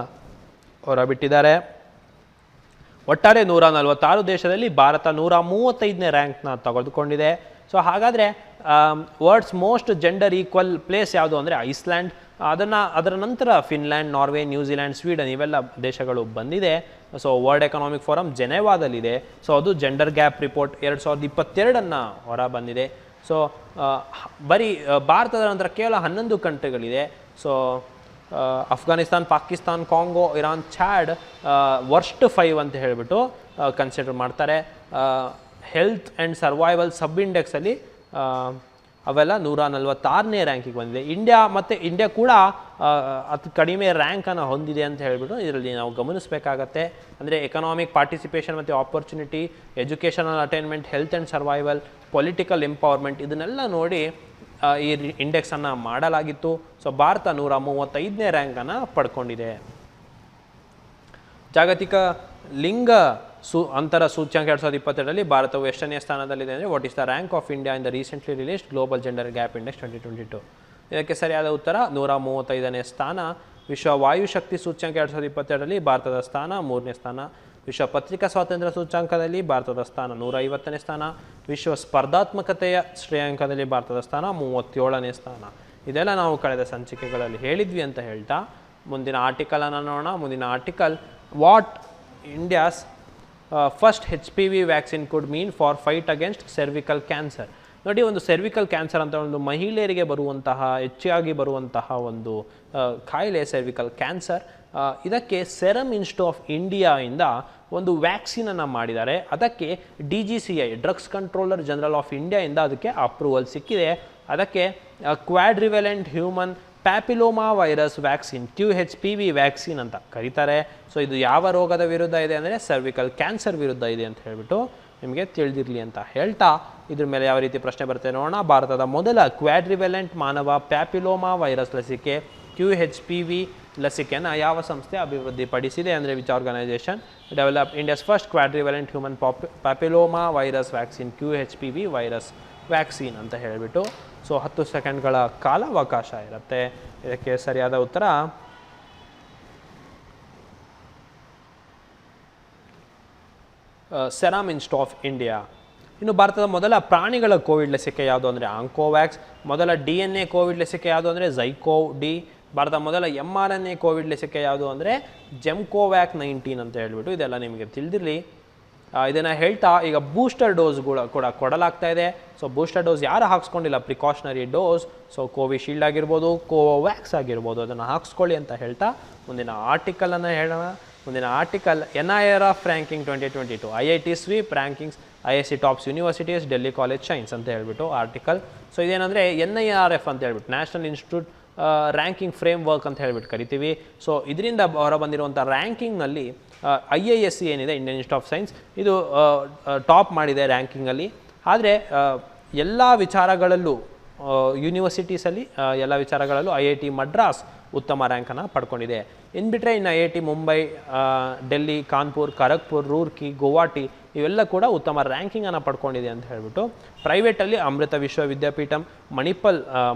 ಹೊರಬಿಟ್ಟಿದ್ದಾರೆ. ಒಟ್ಟಾರೆ 146 ದೇಶದಲ್ಲಿ ಭಾರತ 135ನೇ ರ್ಯಾಂಕ್ನ ತೆಗೆದುಕೊಂಡಿದೆ. ಸೊ ಹಾಗಾದರೆ world's most gender equal place ಯಾವುದು ಅಂದರೆ ಐಸ್ಲ್ಯಾಂಡ್. ಅದರ ನಂತರ ಫಿನ್ಲ್ಯಾಂಡ್, ನಾರ್ವೆ, ನ್ಯೂಜಿಲ್ಯಾಂಡ್, ಸ್ವೀಡನ್ ಇವೆಲ್ಲ ದೇಶಗಳು ಬಂದಿದೆ. ಸೊ ವರ್ಲ್ಡ್ ಎಕನಾಮಿಕ್ ಫೋರಮ್ ಜೆನೆವಾದಲ್ಲಿದೆ. ಸೊ ಅದು ಜೆಂಡರ್ ಗ್ಯಾಪ್ ರಿಪೋರ್ಟ್ 2022 ಹೊರ ಬಂದಿದೆ. ಸೊ ಬರೀ ಭಾರತದ ನಂತರ ಕೇವಲ 11 ಕಂಟ್ರಿಗಳಿದೆ. So Afghanistan, Pakistan, Congo, Iran, Chad worst 5 ಅಂತ ಹೇಳಿಬಿಟ್ಟು ಕನ್ಸಿಡರ್ ಮಾಡ್ತಾರೆ. ಹೆಲ್ತ್ ಆ್ಯಂಡ್ ಸರ್ವೈವಲ್ ಸಬ್ ಇಂಡೆಕ್ಸಲ್ಲಿ ಅವೆಲ್ಲ 146ನೇ ರ್ಯಾಂಕಿಗೆ ಬಂದಿದೆ. ಇಂಡಿಯಾ ಕೂಡ ಅತಿ ಕಡಿಮೆ ರ್ಯಾಂಕನ್ನು ಹೊಂದಿದೆ ಅಂತ ಹೇಳಿಬಿಟ್ಟು ಇದರಲ್ಲಿ ನಾವು ಗಮನಿಸಬೇಕಾಗತ್ತೆ. ಅಂದರೆ ಎಕನಾಮಿಕ್ ಪಾರ್ಟಿಸಿಪೇಷನ್ ಮತ್ತು opportunity, educational attainment, health and survival, political empowerment ಇದನ್ನೆಲ್ಲ ನೋಡಿ ಈ ಇಂಡೆಕ್ಸನ್ನು ಮಾಡಲಾಗಿತ್ತು. ಸೊ ಭಾರತ 135ನೇ ರ್ಯಾಂಕನ್ನು ಪಡ್ಕೊಂಡಿದೆ. ಜಾಗತಿಕ ಲಿಂಗ ಅಂತರ ಸೂಚ್ಯಂಕ 2022 ಭಾರತವು ಎಷ್ಟನೇ ಸ್ಥಾನದಲ್ಲಿದೆ ಅಂದರೆ what is the rank of India in the recently released global gender gap index 2022? ಇದಕ್ಕೆ ಸರಿಯಾದ ಉತ್ತರ 135ನೇ ಸ್ಥಾನ. ವಿಶ್ವ ವಾಯುಶಕ್ತಿ ಸೂಚ್ಯಂಕ 2022 ಭಾರತದ ಸ್ಥಾನ 3ನೇ ಸ್ಥಾನ. ವಿಶ್ವ ಪತ್ರಿಕಾ ಸ್ವಾತಂತ್ರ್ಯ ಸೂಚ್ಯಂಕದಲ್ಲಿ ಭಾರತದ ಸ್ಥಾನ 150ನೇ ಸ್ಥಾನ. ವಿಶ್ವ ಸ್ಪರ್ಧಾತ್ಮಕತೆಯ ಶ್ರೇಯಾಂಕದಲ್ಲಿ ಭಾರತದ ಸ್ಥಾನ 37ನೇ ಸ್ಥಾನ. ಇದೆಲ್ಲ ನಾವು ಕಳೆದ ಸಂಚಿಕೆಗಳಲ್ಲಿ ಹೇಳಿದ್ವಿ ಅಂತ ಹೇಳ್ತಾ ಮುಂದಿನ ಆರ್ಟಿಕಲನ್ನು ನೋಡೋಣ. ಮುಂದಿನ article, what India's first HPV vaccine could mean for fight against cervical cancer. ನೋಡಿ, ಒಂದು ಸರ್ವಿಕಲ್ ಕ್ಯಾನ್ಸರ್ ಅಂತ ಒಂದು ಮಹಿಳೆಯರಿಗೆ ಬರುವಂತಹ ಹೆಚ್ಚಾಗಿ ಬರುವಂತಹ ಒಂದು ಕಾಯಿಲೆ ಸರ್ವಿಕಲ್ ಕ್ಯಾನ್ಸರ್. ಇದಕ್ಕೆ ಸೆರಮ್ ಇನ್ಸ್ಟಿಟ್ಯೂಟ್ ಆಫ್ ಇಂಡಿಯಾಯಿಂದ ಒಂದು ವ್ಯಾಕ್ಸಿನನ್ನು ಮಾಡಿದ್ದಾರೆ. ಅದಕ್ಕೆ DGCI drugs controller general of ಇಂಡಿಯಾಯಿಂದ ಅದಕ್ಕೆ ಅಪ್ರೂವಲ್ ಸಿಕ್ಕಿದೆ. ಅದಕ್ಕೆ quadrivalent human papilloma virus vaccine QHPV vaccine ಅಂತ ಕರೀತಾರೆ. ಸೊ ಇದು ಯಾವ ರೋಗದ ವಿರುದ್ಧ ಇದೆ ಅಂದರೆ ಸರ್ವಿಕಲ್ ಕ್ಯಾನ್ಸರ್ ವಿರುದ್ಧ ಇದೆ ಅಂತ ಹೇಳಿಬಿಟ್ಟು ನಿಮಗೆ ತಿಳಿದಿರಲಿ ಅಂತ ಹೇಳ್ತಾ ಇದ್ರ ಮೇಲೆ ಯಾವ ರೀತಿ ಪ್ರಶ್ನೆ ಬರುತ್ತೆ ನೋಡೋಣ. ಭಾರತದ ಮೊದಲ ಕ್ವಾಡ್ರಿವೆಲೆಂಟ್ ಮಾನವ ಪ್ಯಾಪಿಲೋಮಾ ವೈರಸ್ ಲಸಿಕೆ QHPV ಲಸಿಕೆಯನ್ನು ಯಾವ ಸಂಸ್ಥೆ ಅಭಿವೃದ್ಧಿಪಡಿಸಿದೆ ಅಂದರೆ which organisation develop India's first quadrivalent human papilloma virus vaccine QHPV virus vaccine ಅಂತ ಹೇಳಿಬಿಟ್ಟು. ಸೊ 10 ಸೆಕೆಂಡ್ಗಳ ಕಾಲಾವಕಾಶ ಇರುತ್ತೆ. ಇದಕ್ಕೆ ಸರಿಯಾದ ಉತ್ತರ ಸೆರಮ್ ಇನ್ಸ್ಟಿಟ್ಯೂಟ್ ಆಫ್ ಇಂಡಿಯಾ. ಇನ್ನು ಭಾರತದ ಮೊದಲ ಪ್ರಾಣಿಗಳ ಕೋವಿಡ್ ಲಸಿಕೆ ಯಾವುದು ಅಂದರೆ ಆಂಕೋವ್ಯಾಕ್ಸ್. ಮೊದಲ DNA ಕೋವಿಡ್ ಲಸಿಕೆ ಯಾವುದು ಅಂದರೆ ಝೈಕೋವ್-D. ಭಾರತದ ಮೊದಲ mRNA ಕೋವಿಡ್ ಲಸಿಕೆ ಯಾವುದು ಅಂದರೆ ಜೆಮ್ಕೋವ್ಯಾಕ್ 19 ಅಂತ ಹೇಳ್ಬಿಟ್ಟು. ಇದೆಲ್ಲ ನಿಮಗೆ ತಿಳಿದಿರಲಿ. ಇದನ್ನು ಹೇಳ್ತಾ ಈಗ ಬೂಸ್ಟರ್ ಡೋಸ್ಗಳು ಕೂಡ ಕೊಡಲಾಗ್ತಾ ಇದೆ. ಸೊ ಬೂಸ್ಟರ್ ಡೋಸ್ ಯಾರು ಹಾಕ್ಸ್ಕೊಂಡಿಲ್ಲ, ಪ್ರಿಕಾಷನರಿ ಡೋಸ್, ಸೊ ಕೋವಿಶೀಲ್ಡ್ ಆಗಿರ್ಬೋದು, ಕೋವ್ಯಾಕ್ಸ್ ಆಗಿರ್ಬೋದು, ಅದನ್ನು ಹಾಕ್ಸ್ಕೊಳ್ಳಿ ಅಂತ ಹೇಳ್ತಾ ಮುಂದಿನ ಆರ್ಟಿಕಲನ್ನು ಹೇಳೋಣ. ಮುಂದಿನ article NIRF ranking 2022 IIT sweep rankings IIC tops universities Delhi college science ಅಂತ ಹೇಳ್ಬಿಟ್ಟು ಆರ್ಟಿಕಲ್. ಸೊ ಇದೇನಂದರೆ NIRF ಅಂತ ಹೇಳ್ಬಿಟ್ಟು national institute ranking framework ಅಂತ ಹೇಳ್ಬಿಟ್ಟು ಕರಿತೀವಿ. ಸೊ ಇದರಿಂದ ಹೊರ ಬಂದಿರುವಂಥ ರ್ಯಾಂಕಿಂಗ್ನಲ್ಲಿ IISc ಏನಿದೆ, ಇಂಡಿಯನ್ ಇನ್ಸ್ಟಿಟ್ಯೂಟ್ ಆಫ್ ಸೈನ್ಸ್, ಇದು ಟಾಪ್ ಮಾಡಿದೆ ರ್ಯಾಂಕಿಂಗಲ್ಲಿ. ಆದರೆ ಎಲ್ಲ ವಿಚಾರಗಳಲ್ಲೂ ಯೂನಿವರ್ಸಿಟೀಸಲ್ಲಿ ಎಲ್ಲ ವಿಚಾರಗಳಲ್ಲೂ IIT ಮಡ್ರಾಸ್ ಉತ್ತಮ ರ್ಯಾಂಕನ್ನು ಪಡ್ಕೊಂಡಿದೆ. ಇನ್ನು ಬಿಟ್ಟರೆ ಇನ್ನು IIT ಮುಂಬೈ, ಡೆಲ್ಲಿ, ಕಾನ್ಪುರ್, ಖರಗ್ಪುರ್, ರೂರ್ಕಿ, ಗುವಾಹಟಿ ಇವೆಲ್ಲ ಕೂಡ ಉತ್ತಮ ರ್ಯಾಂಕಿಂಗನ್ನು ಪಡ್ಕೊಂಡಿದೆ ಅಂತ ಹೇಳ್ಬಿಟ್ಟು. ಪ್ರೈವೇಟಲ್ಲಿ Amrita Vishwavidyapeetham,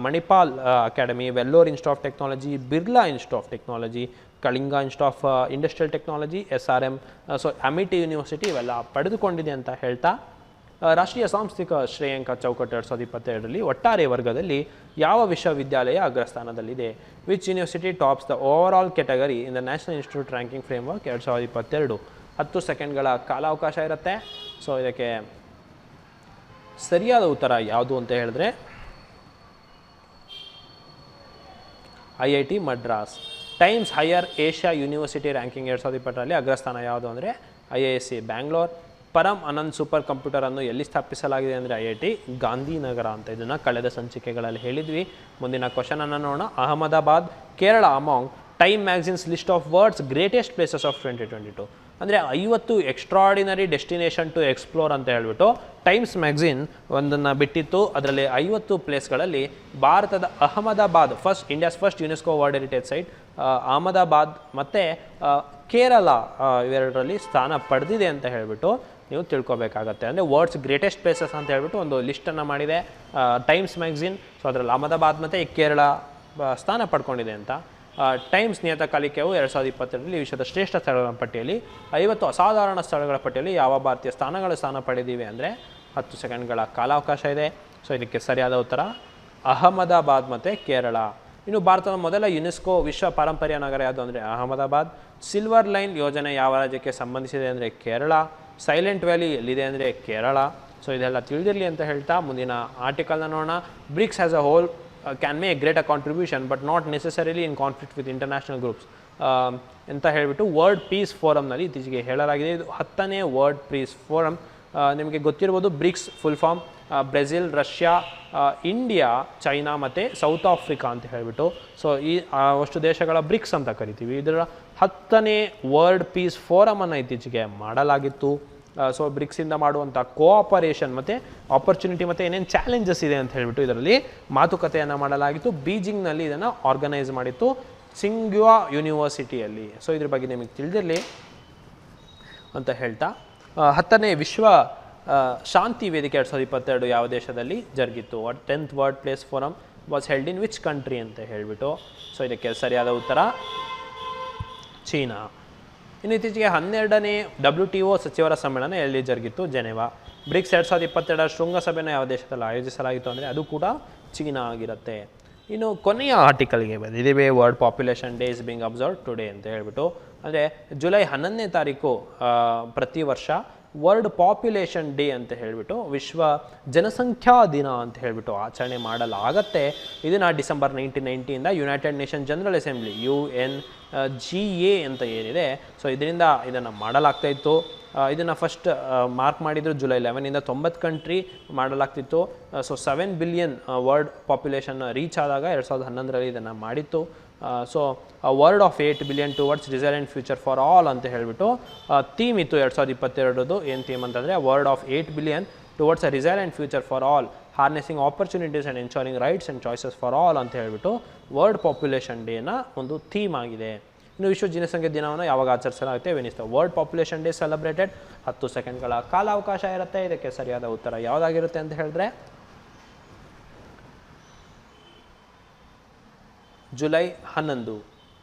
Manipal academy, Vellore institute of technology, Birla institute of technology, Kalinga institute of industrial technology, SRM, so Amity university ಇವೆಲ್ಲ ಪಡೆದುಕೊಂಡಿದೆ ಅಂತ ಹೇಳ್ತಾ ರಾಷ್ಟ್ರೀಯ ಸಾಂಸ್ಥಿಕ ಶ್ರೇಯಾಂಕ ಚೌಕಟ್ಟು 2022ರಲ್ಲಿ ಒಟ್ಟಾರೆ ವರ್ಗದಲ್ಲಿ ಯಾವ ವಿಶ್ವವಿದ್ಯಾಲಯ ಅಗ್ರಸ್ಥಾನದಲ್ಲಿದೆ? Which university tops the overall category in the national institute ranking framework 2022. 10 ಸೆಕೆಂಡ್ಗಳ ಕಾಲಾವಕಾಶ ಇರುತ್ತೆ. ಸೊ ಇದಕ್ಕೆ ಸರಿಯಾದ ಉತ್ತರ ಯಾವುದು ಅಂತ ಹೇಳಿದ್ರೆ IIT Madras. Times Higher Asia university ranking 2020ರಲ್ಲಿ ಅಗ್ರಸ್ಥಾನ ಯಾವುದು ಅಂದರೆ IISc ಬ್ಯಾಂಗ್ಳೂರ್. ಪರಂ ಅನಂತ್ ಸೂಪರ್ ಕಂಪ್ಯೂಟರನ್ನು ಎಲ್ಲಿ ಸ್ಥಾಪಿಸಲಾಗಿದೆ ಅಂದರೆ IIT ಗಾಂಧಿನಗರ ಅಂತ. ಇದನ್ನು ಕಳೆದ ಸಂಚಿಕೆಗಳಲ್ಲಿ ಹೇಳಿದ್ವಿ. ಮುಂದಿನ ಕ್ವಶನನ್ನು ನೋಡೋಣ. Ahmedabad Kerala among Time magazine's list of world's greatest places of 2022. ಅಂದರೆ 50 ಎಕ್ಸ್ಟ್ರಾಡಿನರಿ ಡೆಸ್ಟಿನೇಷನ್ ಟು ಎಕ್ಸ್ಪ್ಲೋರ್ ಅಂತ ಹೇಳ್ಬಿಟ್ಟು ಟೈಮ್ಸ್ ಮ್ಯಾಗಝಿನ್ ಒಂದನ್ನು ಬಿಟ್ಟಿತ್ತು. ಅದರಲ್ಲಿ 50 ಪ್ಲೇಸ್ಗಳಲ್ಲಿ ಭಾರತದ Ahmedabad India's first UNESCO world heritage site Ahmedabad ಮತ್ತು ಕೇರಳ ಇವೆರಡರಲ್ಲಿ ಸ್ಥಾನ ಪಡೆದಿದೆ ಅಂತ ಹೇಳಿಬಿಟ್ಟು ನೀವು ತಿಳ್ಕೊಬೇಕಾಗತ್ತೆ. ಅಂದರೆ ವರ್ಲ್ಡ್ಸ್ ಗ್ರೇಟೆಸ್ಟ್ ಪ್ಲೇಸಸ್ ಅಂತ ಹೇಳ್ಬಿಟ್ಟು ಒಂದು ಲಿಸ್ಟನ್ನು ಮಾಡಿದೆ ಟೈಮ್ಸ್ ಮ್ಯಾಗಝಿನ್. ಸೊ ಅದರಲ್ಲಿ ಅಹಮದಾಬಾದ್ ಮತ್ತು ಕೇರಳ ಸ್ಥಾನ ಪಡ್ಕೊಂಡಿದೆ ಅಂತ. ಟೈಮ್ಸ್ ನಿಯತಕಾಲಿಕೆಯು 2022ರಲ್ಲಿ ವಿಶ್ವದ ಶ್ರೇಷ್ಠ ಸ್ಥಳಗಳ ಪಟ್ಟಿಯಲ್ಲಿ 50 ಅಸಾಧಾರಣ ಸ್ಥಳಗಳ ಪಟ್ಟಿಯಲ್ಲಿ ಯಾವ ಭಾರತೀಯ ಸ್ಥಾನ ಪಡೆದಿವೆ ಅಂದರೆ 10 ಸೆಕೆಂಡ್ಗಳ ಕಾಲಾವಕಾಶ ಇದೆ. ಸೊ ಇದಕ್ಕೆ ಸರಿಯಾದ ಉತ್ತರ ಅಹಮದಾಬಾದ್ ಮತ್ತು ಕೇರಳ. ಇನ್ನು ಭಾರತದ ಮೊದಲ ಯುನೆಸ್ಕೋ ವಿಶ್ವ ಪಾರಂಪರ್ಯ ನಗರ ಯಾವುದು ಅಂದರೆ ಅಹಮದಾಬಾದ್. ಸಿಲ್ವರ್ ಲೈನ್ ಯೋಜನೆ ಯಾವ ರಾಜ್ಯಕ್ಕೆ ಸಂಬಂಧಿಸಿದೆ ಅಂದರೆ ಕೇರಳ. ಸೈಲೆಂಟ್ ವ್ಯಾಲಿ ಎಲ್ಲಿದೆ ಅಂದರೆ ಕೇರಳ. ಸೊ ಇದೆಲ್ಲ ತಿಳಿದಿರಲಿ ಅಂತ ಹೇಳ್ತಾ ಮುಂದಿನ ಆರ್ಟಿಕಲ್ನ ನೋಡೋಣ. BRICS as a whole can make great a contribution but not necessarily in conflict with international groups ಅಂತ ಹೇಳಿಬಿಟ್ಟು ವರ್ಲ್ಡ್ ಪೀಸ್ ಫೋರಮ್ನಲ್ಲಿ ಇತ್ತೀಚೆಗೆ ಹೇಳಲಾಗಿದೆ. ಇದು 10ನೇ ವರ್ಲ್ಡ್ ಪೀಸ್ ಫೋರಮ್. ನಿಮಗೆ ಗೊತ್ತಿರ್ಬೋದು BRICS full form Brazil, Russia, India, China ಮತ್ತು ಸೌತ್ ಆಫ್ರಿಕಾ ಅಂತ ಹೇಳಿಬಿಟ್ಟು. ಸೊ ಈ ಅಷ್ಟು ದೇಶಗಳ ಬ್ರಿಕ್ಸ್ ಅಂತ ಕರಿತೀವಿ. ಇದರ 10ನೇ ವರ್ಲ್ಡ್ ಪೀಸ್ ಫೋರಮನ್ನು ಇತ್ತೀಚೆಗೆ ಮಾಡಲಾಗಿತ್ತು. ಸೊ ಬ್ರಿಕ್ಸಿಂದ ಮಾಡುವಂಥ ಕೋಆಪರೇಷನ್ ಮತ್ತು ಆಪರ್ಚುನಿಟಿ ಮತ್ತು ಏನೇನು ಚಾಲೆಂಜಸ್ ಇದೆ ಅಂತ ಹೇಳಿಬಿಟ್ಟು ಇದರಲ್ಲಿ ಮಾತುಕತೆಯನ್ನು ಮಾಡಲಾಗಿತ್ತು. ಬೀಜಿಂಗ್ನಲ್ಲಿ ಇದನ್ನು ಆರ್ಗನೈಸ್ ಮಾಡಿತ್ತು ಸಿಂಗ್ಯುವಾ ಯೂನಿವರ್ಸಿಟಿಯಲ್ಲಿ. ಸೊ ಇದ್ರ ಬಗ್ಗೆ ನಿಮಗೆ ತಿಳಿದಿರಲಿ ಅಂತ ಹೇಳ್ತಾ 10ನೇ ವಿಶ್ವ ಶಾಂತಿ ವೇದಿಕೆ 2022 ಯಾವ ದೇಶದಲ್ಲಿ ಜರುಗಿತ್ತು? 10th world place forum was held in which country ಅಂತ ಹೇಳಿಬಿಟ್ಟು. ಸೊ ಇದಕ್ಕೆ ಸರಿಯಾದ ಉತ್ತರ ಚೀನಾ. ಇನ್ನು ಇತ್ತೀಚೆಗೆ 12ನೇ WTO ಸಚಿವರ ಸಮ್ಮೇಳನ ಎಲ್ಲಿ ಜರುಗಿತ್ತು? ಜೆನೆವಾ. ಬ್ರಿಕ್ಸ್ 2022 ಶೃಂಗಸಭೆಯನ್ನು ಯಾವ ದೇಶದಲ್ಲಿ ಆಯೋಜಿಸಲಾಗಿತ್ತು ಅಂದರೆ ಅದು ಕೂಡ ಚೀನಾ ಆಗಿರುತ್ತೆ. ಇನ್ನು ಕೊನೆಯ ಆರ್ಟಿಕಲ್ಗೆ ಬಂದಿದ್ದೇವೆ. World population day is being observe today ಅಂತ ಹೇಳ್ಬಿಟ್ಟು. ಅಂದರೆ ಜುಲೈ 11ನೇ ತಾರೀಕು ಪ್ರತಿ ವರ್ಷ ವರ್ಲ್ಡ್ ಪಾಪ್ಯುಲೇಷನ್ ಡೇ ಅಂತ ಹೇಳಿಬಿಟ್ಟು ವಿಶ್ವ ಜನಸಂಖ್ಯಾ ದಿನ ಅಂತ ಹೇಳಿಬಿಟ್ಟು ಆಚರಣೆ ಮಾಡಲಾಗತ್ತೆ. ಇದನ್ನು December 1990 United Nation General Assembly UNGA ಅಂತ ಏನಿದೆ, ಸೊ ಇದನ್ನು ಮಾಡಲಾಗ್ತಾ ಇತ್ತು. ಇದನ್ನು ಫಸ್ಟ್ ಮಾರ್ಕ್ ಮಾಡಿದ್ರು ಜುಲೈ 11 90 ಕಂಟ್ರಿ ಮಾಡಲಾಗ್ತಿತ್ತು. So 7 billion world population reach ಆದಾಗ 2011ರಲ್ಲಿ ಇದನ್ನು ಮಾಡಿತ್ತು. So world of 8 billion towards resilient future for all ಅಂತ ಹೇಳಿಬಿಟ್ಟು ಥೀಮ್ ಇತ್ತು 2022. ಏನು ಥೀಮ್ ಅಂತಂದರೆ world of 8 billion towards a resilient future for all. Harnessing opportunities and ensuring rights and choices for all ಅಂತ ಹೇಳ್ಬಿಟ್ಟು ವರ್ಲ್ಡ್ ಪಾಪ್ಯುಲೇಷನ್ ಡೇನ ಒಂದು theme ಆಗಿದೆ. ಇನ್ನು ವಿಶ್ವ ಜನಸಂಖ್ಯೆ ದಿನವನ್ನು ಯಾವಾಗ ಆಚರಿಸಲಾಗುತ್ತೆ? When is the. World population day celebrated. 10 ಸೆಕೆಂಡ್ಗಳ ಕಾಲಾವಕಾಶ ಇರುತ್ತೆ. ಇದಕ್ಕೆ ಸರಿಯಾದ ಉತ್ತರ ಯಾವುದಾಗಿರುತ್ತೆ ಅಂತ ಹೇಳಿದ್ರೆ ಜುಲೈ 11.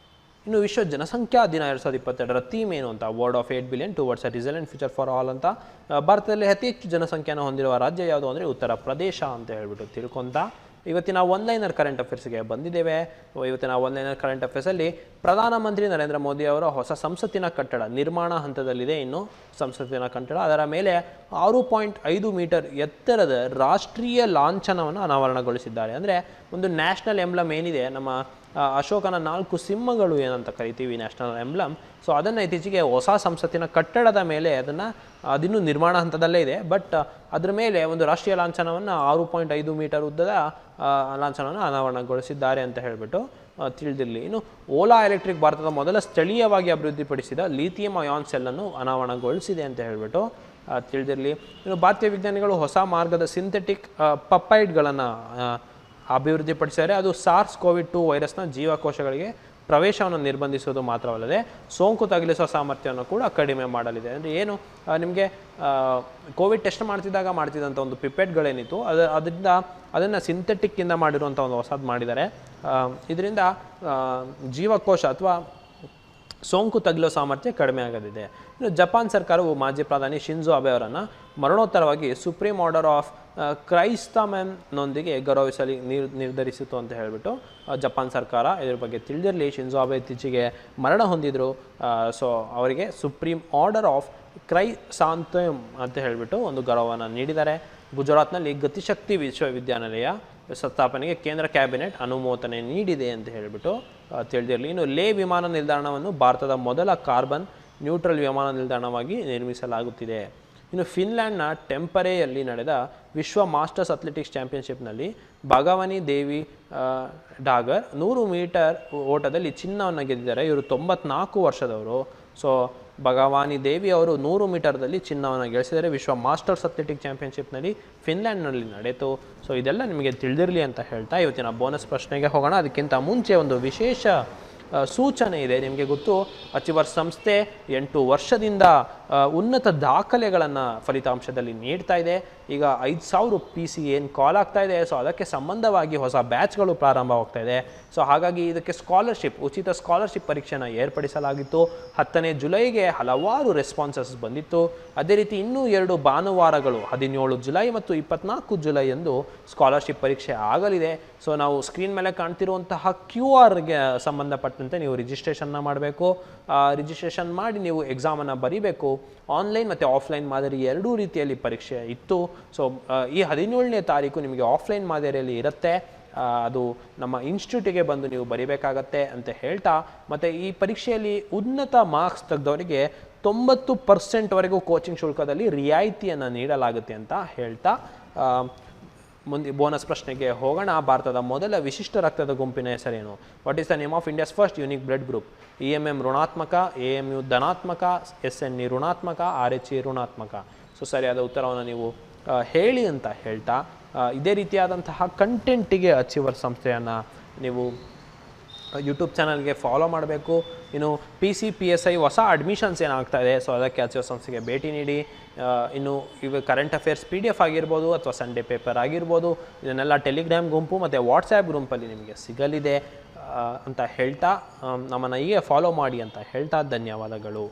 ಇನ್ನು ವಿಶ್ವ ಜನಸಂಖ್ಯಾ ದಿನ 2022ರ ಥೀಮ್ ಏನು ಅಂತ? Word of 8 billion towards a resilient future for all ಅಂತ. ಭಾರತದಲ್ಲಿ ಅತಿ ಹೆಚ್ಚು ಜನಸಂಖ್ಯೆಯನ್ನು ಹೊಂದಿರುವ ರಾಜ್ಯ ಯಾವುದು ಅಂದರೆ ಉತ್ತರ ಪ್ರದೇಶ ಅಂತ ಹೇಳ್ಬಿಟ್ಟು ತಿಳ್ಕೊಂತ ಇವತ್ತಿನ ಒನ್ಲೈನರ್ ಕರೆಂಟ್ ಅಫೇರ್ಸ್ಗೆ ಬಂದಿದ್ದೇವೆ. ಇವತ್ತಿನ ಒನ್ಲೈನರ್ ಕರೆಂಟ್ ಅಫೇರ್ಸಲ್ಲಿ ಪ್ರಧಾನಮಂತ್ರಿ ನರೇಂದ್ರ ಮೋದಿ ಅವರ ಹೊಸ ಸಂಸತ್ತಿನ ಕಟ್ಟಡ ನಿರ್ಮಾಣ ಹಂತದಲ್ಲಿದೆ. ಇನ್ನು ಸಂಸತ್ತಿನ ಕಟ್ಟಡ ಅದರ ಮೇಲೆ 6.5 ಮೀಟರ್ ಎತ್ತರದ ರಾಷ್ಟ್ರೀಯ ಲಾಂಛನವನ್ನು ಅನಾವರಣಗೊಳಿಸಿದ್ದಾರೆ. ಅಂದರೆ ಒಂದು ನ್ಯಾಷನಲ್ ಎಂಬ್ಲಮ್ ಏನಿದೆ, ನಮ್ಮ ಅಶೋಕನ 4 ಸಿಂಹಗಳು ಏನಂತ ಕರಿತೀವಿ ನ್ಯಾಷನಲ್ ಎಂಬ್ಲಮ್, ಸೊ ಅದನ್ನು ಇತ್ತೀಚೆಗೆ ಹೊಸ ಸಂಸತ್ತಿನ ಕಟ್ಟಡದ ಮೇಲೆ ಅದಿನ್ನೂ ನಿರ್ಮಾಣ ಹಂತದಲ್ಲೇ ಇದೆ, ಬಟ್ ಅದರ ಮೇಲೆ ಒಂದು ರಾಷ್ಟ್ರೀಯ ಲಾಂಛನವನ್ನು 6.5 ಮೀಟರ್ ಉದ್ದದ ಲಾಂಛನವನ್ನು ಅನಾವರಣಗೊಳಿಸಿದ್ದಾರೆ ಅಂತ ಹೇಳಿಬಿಟ್ಟು ತಿಳಿದಿರಲಿ. ಇನ್ನು ಓಲಾ ಎಲೆಕ್ಟ್ರಿಕ್ ಭಾರತದ ಮೊದಲ ಸ್ಥಳೀಯವಾಗಿ ಅಭಿವೃದ್ಧಿಪಡಿಸಿದ ಲಿಥಿಯಂ ಅಯಾನ್ ಸೆಲ್ಲನ್ನು ಅನಾವರಣಗೊಳಿಸಿದೆ ಅಂತ ಹೇಳಿಬಿಟ್ಟು ತಿಳಿದಿರಲಿ. ಇನ್ನು ಭಾರತೀಯ ವಿಜ್ಞಾನಿಗಳು ಹೊಸ ಮಾರ್ಗದ ಸಿಂಥೆಟಿಕ್ ಪಪೈಡ್ಗಳನ್ನು ಅಭಿವೃದ್ಧಿಪಡಿಸಿದ್ದಾರೆ. ಅದು SARS-CoV-2 ವೈರಸ್ನ ಜೀವಕೋಶಗಳಿಗೆ ಪ್ರವೇಶವನ್ನು ನಿರ್ಬಂಧಿಸುವುದು ಮಾತ್ರವಲ್ಲದೆ ಸೋಂಕು ತಗುಲಿಸುವ ಸಾಮರ್ಥ್ಯವನ್ನು ಕೂಡ ಕಡಿಮೆ ಮಾಡಲಿದೆ. ಅಂದರೆ ಏನು, ನಿಮಗೆ ಕೋವಿಡ್ ಟೆಸ್ಟ್ ಮಾಡ್ತಿದ್ದಂಥ ಒಂದು ಪಿಪೆಟ್ಗಳೇನಿತ್ತು ಅದರಿಂದ ಅದನ್ನು ಸಿಂಥೆಟಿಕ್ಕಿಂದ ಮಾಡಿರುವಂಥ ಒಂದು ಹೊಸದು ಮಾಡಿದ್ದಾರೆ. ಇದರಿಂದ ಜೀವಕೋಶ ಅಥವಾ ಸೋಂಕು ತಗುಲೋ ಸಾಮರ್ಥ್ಯ ಕಡಿಮೆ ಆಗಲಿದೆ. ಇನ್ನು ಜಪಾನ್ ಸರ್ಕಾರವು ಮಾಜಿ ಪ್ರಧಾನಿ ಶಿಂಜೋ ಅಬೆ ಅವರನ್ನು ಮರಣೋತ್ತರವಾಗಿ ಸುಪ್ರೀಂ ಆರ್ಡರ್ ಆಫ್ ಕ್ರೈಸ್ತಮೆನ್ನೊಂದಿಗೆ ಗೌರವಿಸಲು ನಿರ್ಧರಿಸಿತು ಅಂತ ಹೇಳಿಬಿಟ್ಟು ಜಪಾನ್ ಸರ್ಕಾರ ಇದ್ರ ಬಗ್ಗೆ ತಿಳಿದಿರಲಿ. ಶಿಂಜೋ ಅಬೆ ಇತ್ತೀಚೆಗೆ ಮರಣ ಹೊಂದಿದ್ರು. ಸೊ ಅವರಿಗೆ ಸುಪ್ರೀಂ ಆರ್ಡರ್ ಆಫ್ ಕ್ರೈಸಾಂಥಮ್ ಅಂತ ಹೇಳಿಬಿಟ್ಟು ಒಂದು ಗೌರವವನ್ನು ನೀಡಿದ್ದಾರೆ. ಗುಜರಾತ್ನಲ್ಲಿ ಗತಿಶಕ್ತಿ ವಿಶ್ವವಿದ್ಯಾನಿಲಯ ಸ್ಥಾಪನೆಗೆ ಕೇಂದ್ರ ಕ್ಯಾಬಿನೆಟ್ ಅನುಮೋದನೆ ನೀಡಿದೆ ಅಂತ ಹೇಳಿಬಿಟ್ಟು ತಿಳಿದಿರಲಿ. ಇನ್ನು ಲೇ ವಿಮಾನ ನಿಲ್ದಾಣವನ್ನು ಭಾರತದ ಮೊದಲ ಕಾರ್ಬನ್ ನ್ಯೂಟ್ರಲ್ ವಿಮಾನ ನಿಲ್ದಾಣವಾಗಿ ನಿರ್ಮಿಸಲಾಗುತ್ತಿದೆ. ಇನ್ನು ಫಿನ್ಲ್ಯಾಂಡ್ನ ಟೆಂಪರೆಯಲ್ಲಿ ನಡೆದ ವಿಶ್ವ ಮಾಸ್ಟರ್ಸ್ ಅಥ್ಲೆಟಿಕ್ಸ್ ಚಾಂಪಿಯನ್ಶಿಪ್ನಲ್ಲಿ ಭಗವಾನಿ ದೇವಿ ಡಾಗರ್ 100 ಮೀಟರ್ ಓಟದಲ್ಲಿ ಚಿನ್ನವನ್ನು ಗೆದ್ದಿದ್ದಾರೆ. ಇವರು 94 ವರ್ಷದವರು. ಸೊ ಭಗವಾನಿ ದೇವಿ ಅವರು 100 ಮೀಟರ್ದಲ್ಲಿ ಚಿನ್ನವನ್ನು ಗಳಿಸಿದರೆ ವಿಶ್ವ ಮಾಸ್ಟರ್ಸ್ ಅಥ್ಲೆಟಿಕ್ ಚಾಂಪಿಯನ್ಶಿಪ್ನಲ್ಲಿ ಫಿನ್ಲ್ಯಾಂಡ್ನಲ್ಲಿ ನಡೆಯಿತು. ಸೊ ಇದೆಲ್ಲ ನಿಮಗೆ ತಿಳಿದಿರಲಿ ಅಂತ ಹೇಳ್ತಾ ಇವತ್ತಿನ ಬೋನಸ್ ಪ್ರಶ್ನೆಗೆ ಹೋಗೋಣ. ಅದಕ್ಕಿಂತ ಮುಂಚೆ ಒಂದು ವಿಶೇಷ ಸೂಚನೆ ಇದೆ. ನಿಮಗೆ ಗೊತ್ತು, ಅಚೀವರ್ ಸಂಸ್ಥೆ 8 ವರ್ಷದಿಂದ ಉನ್ನತ ದಾಖಲೆಗಳನ್ನು ಫಲಿತಾಂಶದಲ್ಲಿ ನೀಡ್ತಾ ಇದೆ. ಈಗ 5000 PC ಏನು ಕಾಲ್ ಆಗ್ತಾ ಇದೆ, ಸೊ ಅದಕ್ಕೆ ಸಂಬಂಧವಾಗಿ ಹೊಸ ಬ್ಯಾಚ್ಗಳು ಪ್ರಾರಂಭವಾಗ್ತಾ ಇದೆ. ಸೊ ಹಾಗಾಗಿ ಇದಕ್ಕೆ ಉಚಿತ ಸ್ಕಾಲರ್ಶಿಪ್ ಪರೀಕ್ಷೆನ ಏರ್ಪಡಿಸಲಾಗಿತ್ತು. 10ನೇ ಜುಲೈಗೆ ಹಲವಾರು ರೆಸ್ಪಾನ್ಸಸ್ ಬಂದಿತ್ತು. ಅದೇ ರೀತಿ ಇನ್ನೂ 2 ಭಾನುವಾರಗಳು 17 ಜುಲೈ ಮತ್ತು 24 ಜುಲೈ ಎಂದು ಸ್ಕಾಲರ್ಶಿಪ್ ಪರೀಕ್ಷೆ ಆಗಲಿದೆ. ಸೊ ನಾವು ಸ್ಕ್ರೀನ್ ಮೇಲೆ ಕಾಣ್ತಿರುವಂತಹ QR-ಗೆ ಸಂಬಂಧಪಟ್ಟಂತೆ ನೀವು ರಿಜಿಸ್ಟ್ರೇಷನ್ನ ಮಾಡಬೇಕು. ರಿಜಿಸ್ಟ್ರೇಷನ್ ಮಾಡಿ ನೀವು ಎಕ್ಸಾಮನ್ನು ಬರೀಬೇಕು. ಆನ್ಲೈನ್ ಮತ್ತು ಆಫ್ಲೈನ್ ಮಾದರಿ ಎರಡೂ ರೀತಿಯಲ್ಲಿ ಪರೀಕ್ಷೆ ಇತ್ತು. ಸೊ ಈ 17ನೇ ತಾರೀಕು ನಿಮಗೆ ಆಫ್ಲೈನ್ ಮಾದರಿಯಲ್ಲಿ ಇರುತ್ತೆ. ಅದು ನಮ್ಮ ಇನ್ಸ್ಟಿಟ್ಯೂಟಿಗೆ ಬಂದು ನೀವು ಬರೀಬೇಕಾಗತ್ತೆ ಅಂತ ಹೇಳ್ತಾ, ಮತ್ತು ಈ ಪರೀಕ್ಷೆಯಲ್ಲಿ ಉನ್ನತ ಮಾರ್ಕ್ಸ್ ತೆಗೆದವರಿಗೆ 90% ಕೋಚಿಂಗ್ ಶುಲ್ಕದಲ್ಲಿ ರಿಯಾಯಿತಿಯನ್ನು ನೀಡಲಾಗುತ್ತೆ ಅಂತ ಹೇಳ್ತಾ ಮುಂದೆ ಬೋನಸ್ ಪ್ರಶ್ನೆಗೆ ಹೋಗೋಣ. ಭಾರತದ ಮೊದಲ ವಿಶಿಷ್ಟ ರಕ್ತದ ಗುಂಪಿನ ಹೆಸರೇನು? What is the name of India's first unique blood group? EMM ಋಣಾತ್ಮಕ, AMU ಧನಾತ್ಮಕ, SNE ಋಣಾತ್ಮಕ, RHE ಋಣಾತ್ಮಕ. ಸೊ ಸರಿಯಾದ ಉತ್ತರವನ್ನು ನೀವು ಹೇಳಿ ಅಂತ ಹೇಳ್ತಾ, ಇದೇ ರೀತಿಯಾದಂತಹ ಕಂಟೆಂಟಿಗೆ ಅಚೀವರ್ ಸಂಸ್ಥೆಯನ್ನು ನೀವು ಯೂಟ್ಯೂಬ್ ಚಾನಲ್ಗೆ ಫಾಲೋ ಮಾಡಬೇಕು. ಇನ್ನು PCPSI ಹೊಸ ಅಡ್ಮಿಷನ್ಸ್ ಏನಾಗ್ತಾ ಇದೆ, ಸೊ ಅದಕ್ಕೆ ಅಚೀವರ್ ಸಂಸ್ಥೆಗೆ ಭೇಟಿ ನೀಡಿ. ಇನ್ನು ಇವಾಗ ಕರೆಂಟ್ ಅಫೇರ್ಸ್ PDF ಆಗಿರ್ಬೋದು ಅಥವಾ ಸಂಡೇ ಪೇಪರ್ ಆಗಿರ್ಬೋದು, ಇದನ್ನೆಲ್ಲ ಟೆಲಿಗ್ರಾಮ್ ಗುಂಪು ಮತ್ತು ವಾಟ್ಸ್ಯಾಪ್ ಗುಂಪಲ್ಲಿ ನಿಮಗೆ ಸಿಗಲಿದೆ ಅಂತ ಹೇಳ್ತಾ, ನಮ್ಮನ್ನು ಹೀಗೆ ಫಾಲೋ ಮಾಡಿ ಅಂತ ಹೇಳ್ತಾ ಧನ್ಯವಾದಗಳು.